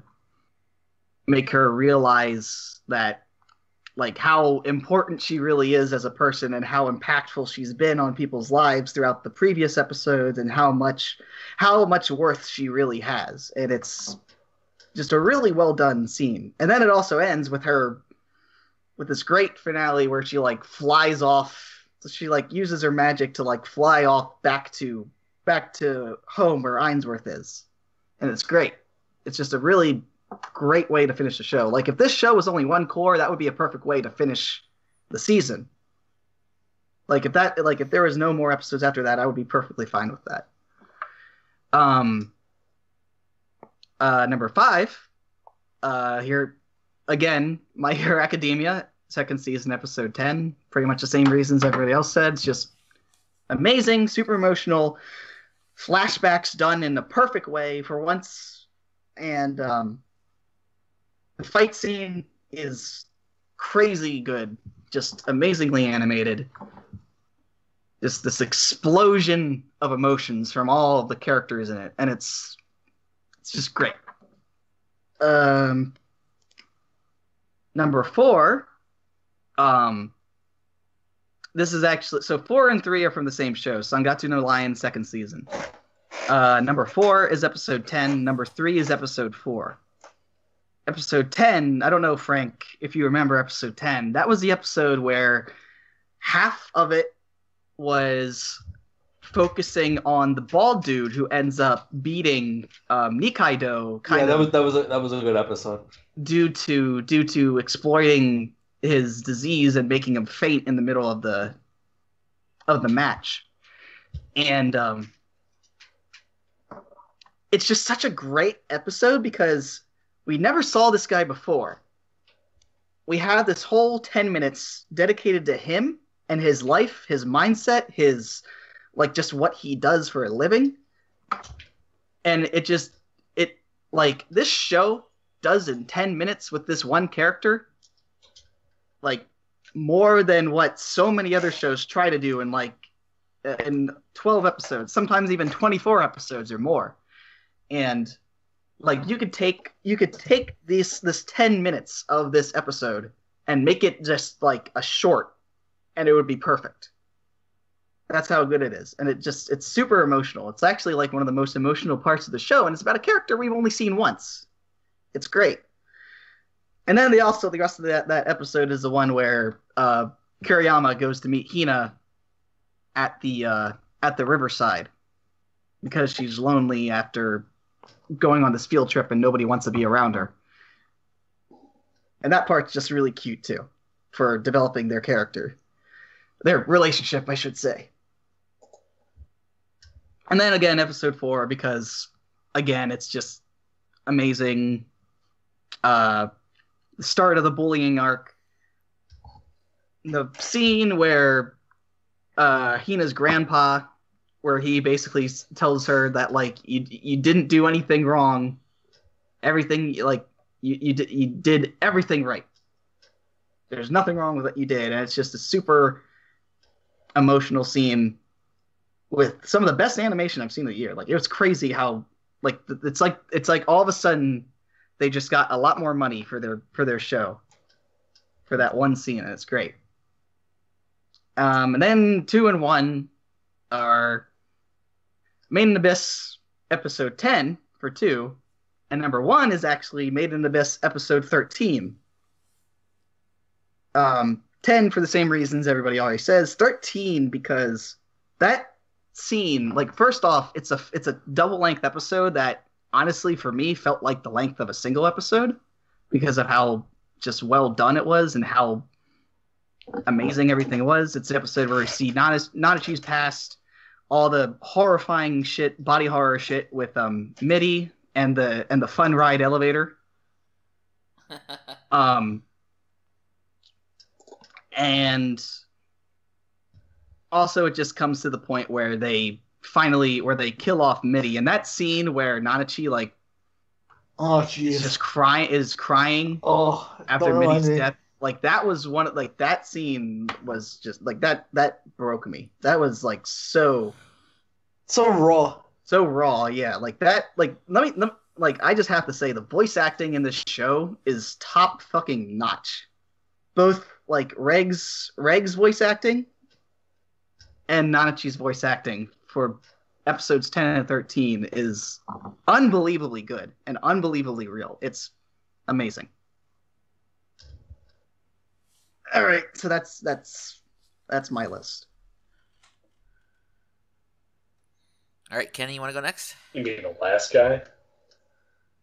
make her realize that, like, how important she really is as a person and how impactful she's been on people's lives throughout the previous episodes, and how much worth she really has. And it's just a really well done scene. And then it also ends with her with this great finale where she like flies off. She like uses her magic to like fly off back to home where Ainsworth is. And it's great. It's just a really great way to finish the show. Like, if this show was only one core, that would be a perfect way to finish the season. Like, if there was no more episodes after that, I would be perfectly fine with that. Number 5, here again, My Hero Academia, second season, episode 10. Pretty much the same reasons everybody else said. It's just amazing, super emotional, flashbacks done in the perfect way for once, and the fight scene is crazy good, just amazingly animated. Just this explosion of emotions from all of the characters in it, and it's just great. Number 4, this is actually, so 4 and 3 are from the same show, Sangatsu no Lion, second season. Number 4 is episode 10. Number 3 is episode 4. Episode 10, I don't know, Frank, if you remember episode 10. That was the episode where half of it was focusing on the bald dude who ends up beating Nikaido. That was a good episode. Due to exploiting his disease and making him faint in the middle of the match. And it's just such a great episode because we never saw this guy before. We had this whole 10 minutes dedicated to him and his life, his mindset, his, like, just what he does for a living. And like, this show does in 10 minutes with this one character, like, more than what so many other shows try to do in 12 episodes, sometimes even 24 episodes or more. And like, you could take this 10 minutes of this episode and make it just like a short, and it would be perfect. That's how good it is. And it's super emotional. It's actually like one of the most emotional parts of the show, and it's about a character we've only seen once. It's great. And then the rest of that episode is the one where Kuriyama goes to meet Hina at the riverside because she's lonely after going on this field trip and nobody wants to be around her. And that part's just really cute too, for developing their character. Their relationship, I should say. And then again, episode 4, because again, it's just amazing. The start of the bullying arc. The scene where Hina's grandpa, where he basically tells her that, like, you didn't do anything wrong. Everything, like, you did everything right. There's nothing wrong with what you did. And it's just a super emotional scene with some of the best animation I've seen in the year. Like, it was crazy how, like, it's like all of a sudden they just got a lot more money for their show for that one scene, and it's great. And then 2 and 1 are Made in Abyss episode 10 for 2, and number 1 is actually Made in Abyss episode 13. 10 for the same reasons everybody always says. 13 because that scene, like, first off, it's a double-length episode that honestly for me felt like the length of a single episode because of how just well done it was and how amazing everything was. It's an episode where we see Nanachi's past, all the horrifying shit, body horror shit with Mitty and the fun ride elevator. And also it just comes to the point where they kill off Mitty, and that scene where Nanachi like is just crying after Mitty's death. Like that was that scene was just like that broke me. That was like so raw. So raw, yeah. Like that let me I just have to say the voice acting in this show is top fucking notch. Both like Reg's voice acting and Nanachi's voice acting for episodes 10 and 13 is unbelievably good and unbelievably real. It's amazing. All right, so that's my list. All right, Kenny, you want to go next? You mean the last guy?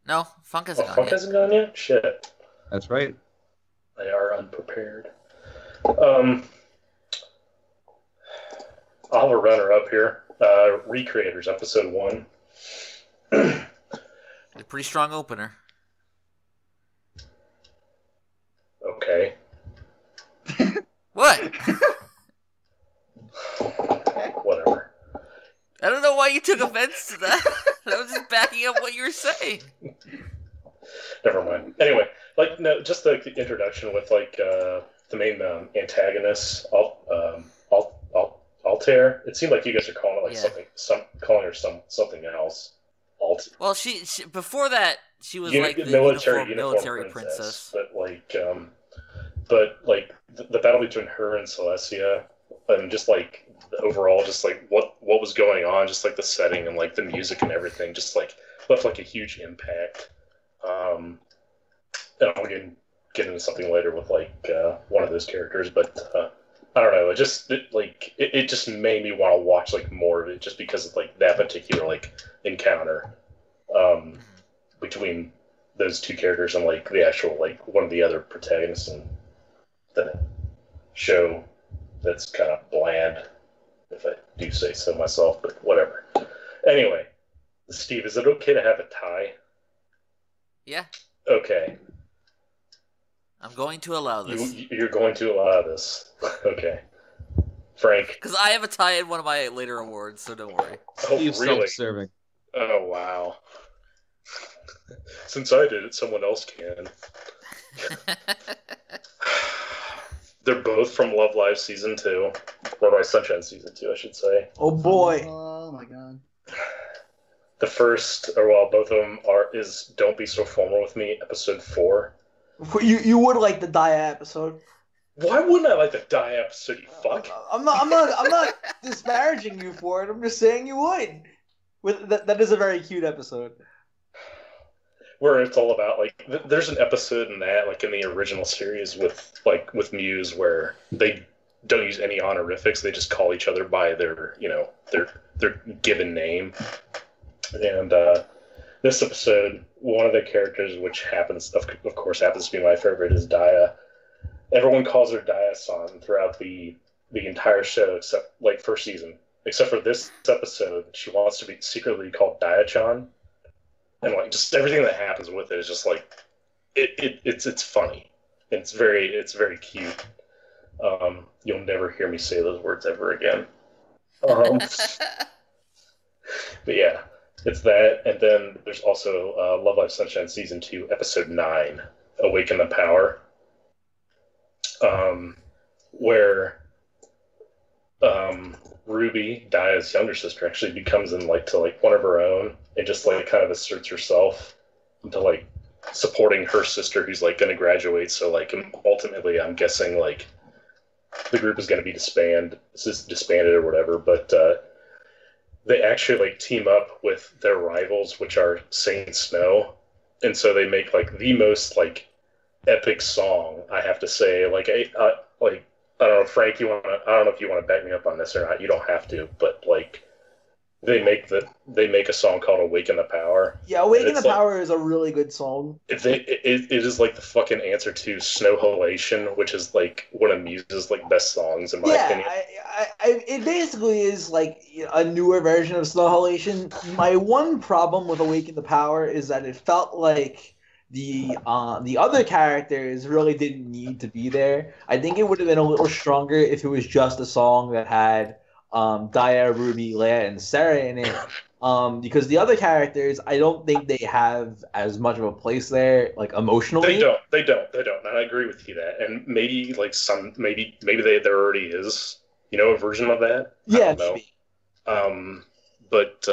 No, Funk hasn't gone Funk yet. hasn't gone yet? Shit. That's right. They are unprepared. I'll have a runner-up here. Recreators, episode 1. A pretty strong opener. Okay. What? Whatever. I don't know why you took offense to that. I was just backing up what you were saying. Never mind. Anyway, just the introduction with the main antagonist, Altair. It seemed like you guys are calling it calling her something else. Well, she before that she was like the military princess. But the battle between her and Celestia, and just overall, just what was going on, just the setting and the music and everything, just left a huge impact. And I'll get into something later with one of those characters, but I don't know. It just made me want to watch more of it, just because of that particular encounter between those two characters and the actual one of the other protagonists in the show. That's kind of bland, if I do say so myself, but whatever. Anyway, Steve, is it okay to have a tie? Yeah. Okay. I'm going to allow this. You're going to allow this. Okay. Frank. Because I have a tie in one of my later awards, so don't worry. Oh, Steve's really? self-serving. Oh, wow. Since I did it, someone else can. They're both from Love Live Season 2. Love Live Sunshine Season 2, I should say. Oh, boy. Oh, my God. The first, both of them is Don't Be So Formal With Me, episode 4. You would like the Daya episode. Why wouldn't I like the Die episode, you fuck? I'm not disparaging you for it. I'm just saying you would. That is a very cute episode. Where it's all about there's an episode in that in the original series with Muse where they don't use any honorifics. They just call each other by their given name. And this episode, one of the characters, which happens to be my favorite, is Daya. Everyone calls her Daya-san throughout the entire show, except first season. Except for this episode, she wants to be secretly called Daya-chan. And just everything that happens with it is just it's funny. And it's very cute. You'll never hear me say those words ever again. But yeah, it's that. And then there's also Love Live Sunshine Season 2, Episode 9, Awaken the Power. Where Ruby, Daya's younger sister, actually becomes to one of her own, and just kind of asserts herself into supporting her sister, who's going to graduate. So ultimately, I'm guessing the group is going to be disbanded or whatever. But they actually team up with their rivals, which are Saint Snow, and so they make the most epic song. I have to say, I don't know, Frank. I don't know if you want to back me up on this or not. You don't have to, but they make a song called "Awaken the Power." Yeah, "Awaken the like, Power" is a really good song. It is like the fucking answer to "Snow Halation," which is like one of Muse's like best songs in my opinion. It basically is like a newer version of Snow Halation. My one problem with "Awaken the Power" is that it felt like the other characters really didn't need to be there. I think it would have been a little stronger if it was just a song that had Daya, Ruby, Leia, and Sarah in it. Because the other characters, I don't think they have as much of a place there, like emotionally. They don't, and I agree with you that. And maybe like maybe there already is, a version of that. Yeah, I don't know. But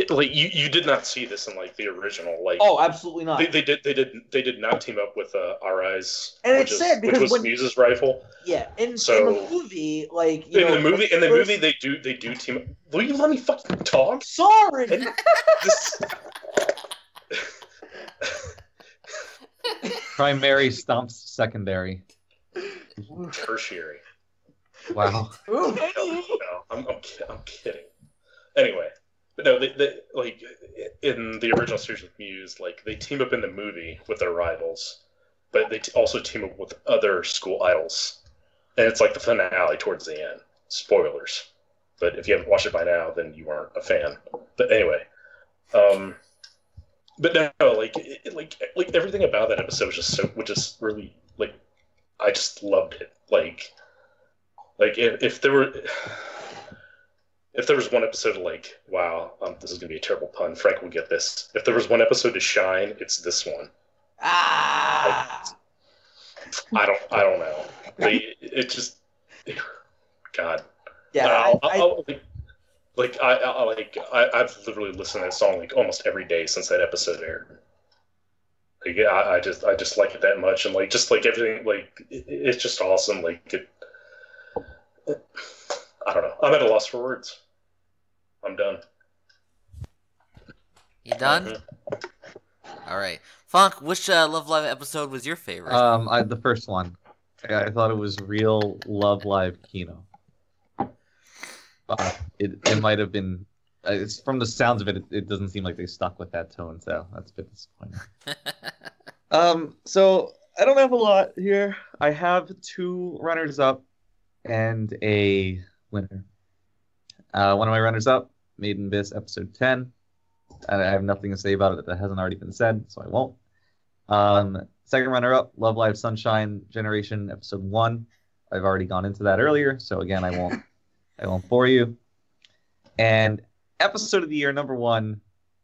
like you did not see this in like the original. Like, oh, absolutely not. They did not team up with RI's, and it's sad because which was Muse's rifle. Yeah, in the movie, like in the movie they do team up. Will you let me fucking talk? Sorry. Primary stomps secondary. Tertiary. Wow. No, I'm kidding. Anyway, but no, they like in the original series with Muse, like they team up in the movie with their rivals, but they also team up with other school idols, and it's like the finale towards the end. Spoilers, but if you haven't watched it by now, then you aren't a fan. But anyway, but no, like everything about that episode was just really like I just loved it. Like if there was one episode like, wow, this is gonna be a terrible pun. Frank will get this. If there was one episode to shine, it's this one. I don't know. It just, God. Yeah. I've literally listened to that song like almost every day since that episode aired. Like, I just like it that much, and like just like everything, like it's just awesome. Like I don't know. I'm at a loss for words. I'm done. You done? Mm-hmm. All right, Funk. Which Love Live episode was your favorite? The first one. I thought it was real Love Live Kino. It might have been. It's from the sounds of it. It doesn't seem like they stuck with that tone, so that's a bit disappointing. So I don't have a lot here. I have 2 runners up and a winner. One of my runners up, Made in Abyss episode 10. I have nothing to say about it that hasn't already been said, so I won't. Second runner up, Love Live Sunshine Generation episode 1. I've already gone into that earlier, so again I won't bore you. And episode of the year number 1,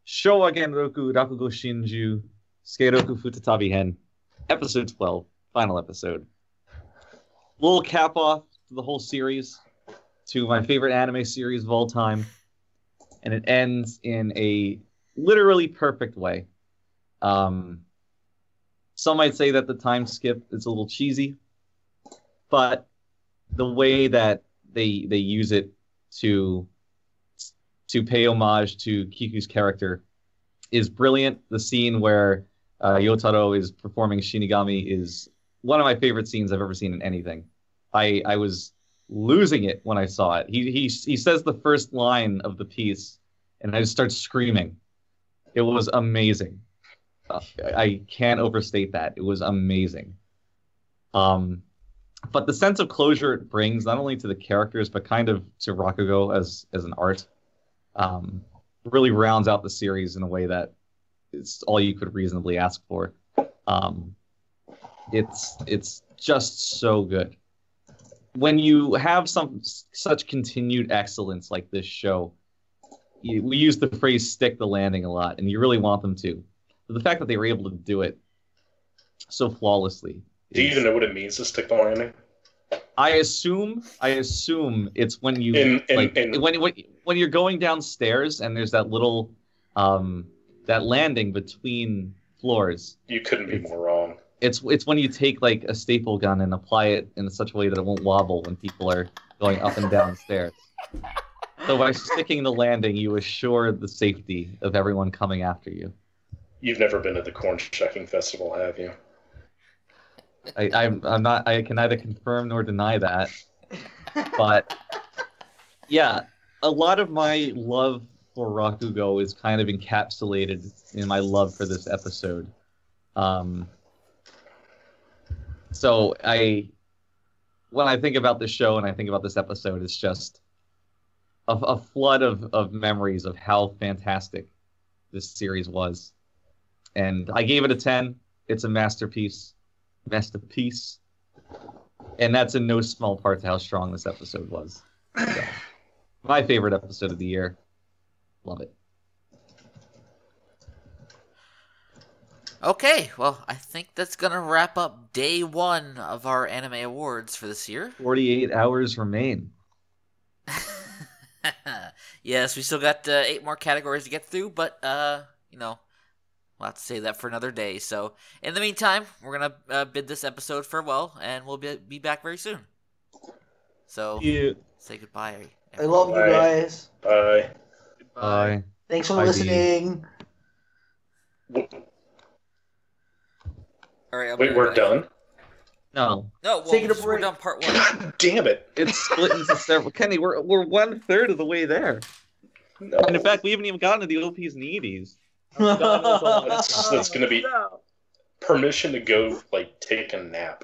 Showa Genroku Rakugo Shinju Skeiroku Futatabi Hen, episode 12, final episode. Little cap off to the whole series, to my favorite anime series of all time, and it ends in a literally perfect way. Some might say that the time skip is a little cheesy, but the way that they use it to pay homage to Kiku's character is brilliant. The scene where Yotaro is performing Shinigami is one of my favorite scenes I've ever seen in anything. I was losing it when I saw it. He says the first line of the piece, and I just start screaming. It was amazing. I can't overstate that. It was amazing. But the sense of closure it brings, not only to the characters, but kind of to Rakugo as an art, really rounds out the series in a way that it's all you could reasonably ask for. It's just so good. When you have such continued excellence like this show, we use the phrase "stick the landing" a lot, and you really want them to. But the fact that they were able to do it so flawlessly. Do you even know what it means to stick the landing? I assume it's when you when you're going downstairs and there's that little that landing between floors. You couldn't be more wrong. It's when you take like a staple gun and apply it in such a way that it won't wobble when people are going up and down stairs. So by sticking the landing, you assure the safety of everyone coming after you. You've never been to the corn shucking festival, have you? I'm not. I can neither confirm nor deny that. But yeah, a lot of my love for Rakugo is kind of encapsulated in my love for this episode. So when I think about this show and I think about this episode, it's just a flood of memories of how fantastic this series was. And I gave it a 10. It's a masterpiece. And that's in no small part to how strong this episode was. So, my favorite episode of the year. Love it. Okay, well, I think that's going to wrap up day 1 of our anime awards for this year. 48 hours remain. Yes, we still got 8 more categories to get through, but, we'll have to save that for another day. So, in the meantime, we're going to bid this episode farewell, and we'll be back very soon. So, say goodbye. I love you guys. Bye. Bye. Thanks for Bye, listening. All right, Wait, we're done? No. No, well, Taking a we're break. done part 1. God damn it. It's split into several. Kenny, we're 1/3 of the way there. No. And in fact, we haven't even gotten to the OPs and EDs. That's going to be permission to go, take a nap.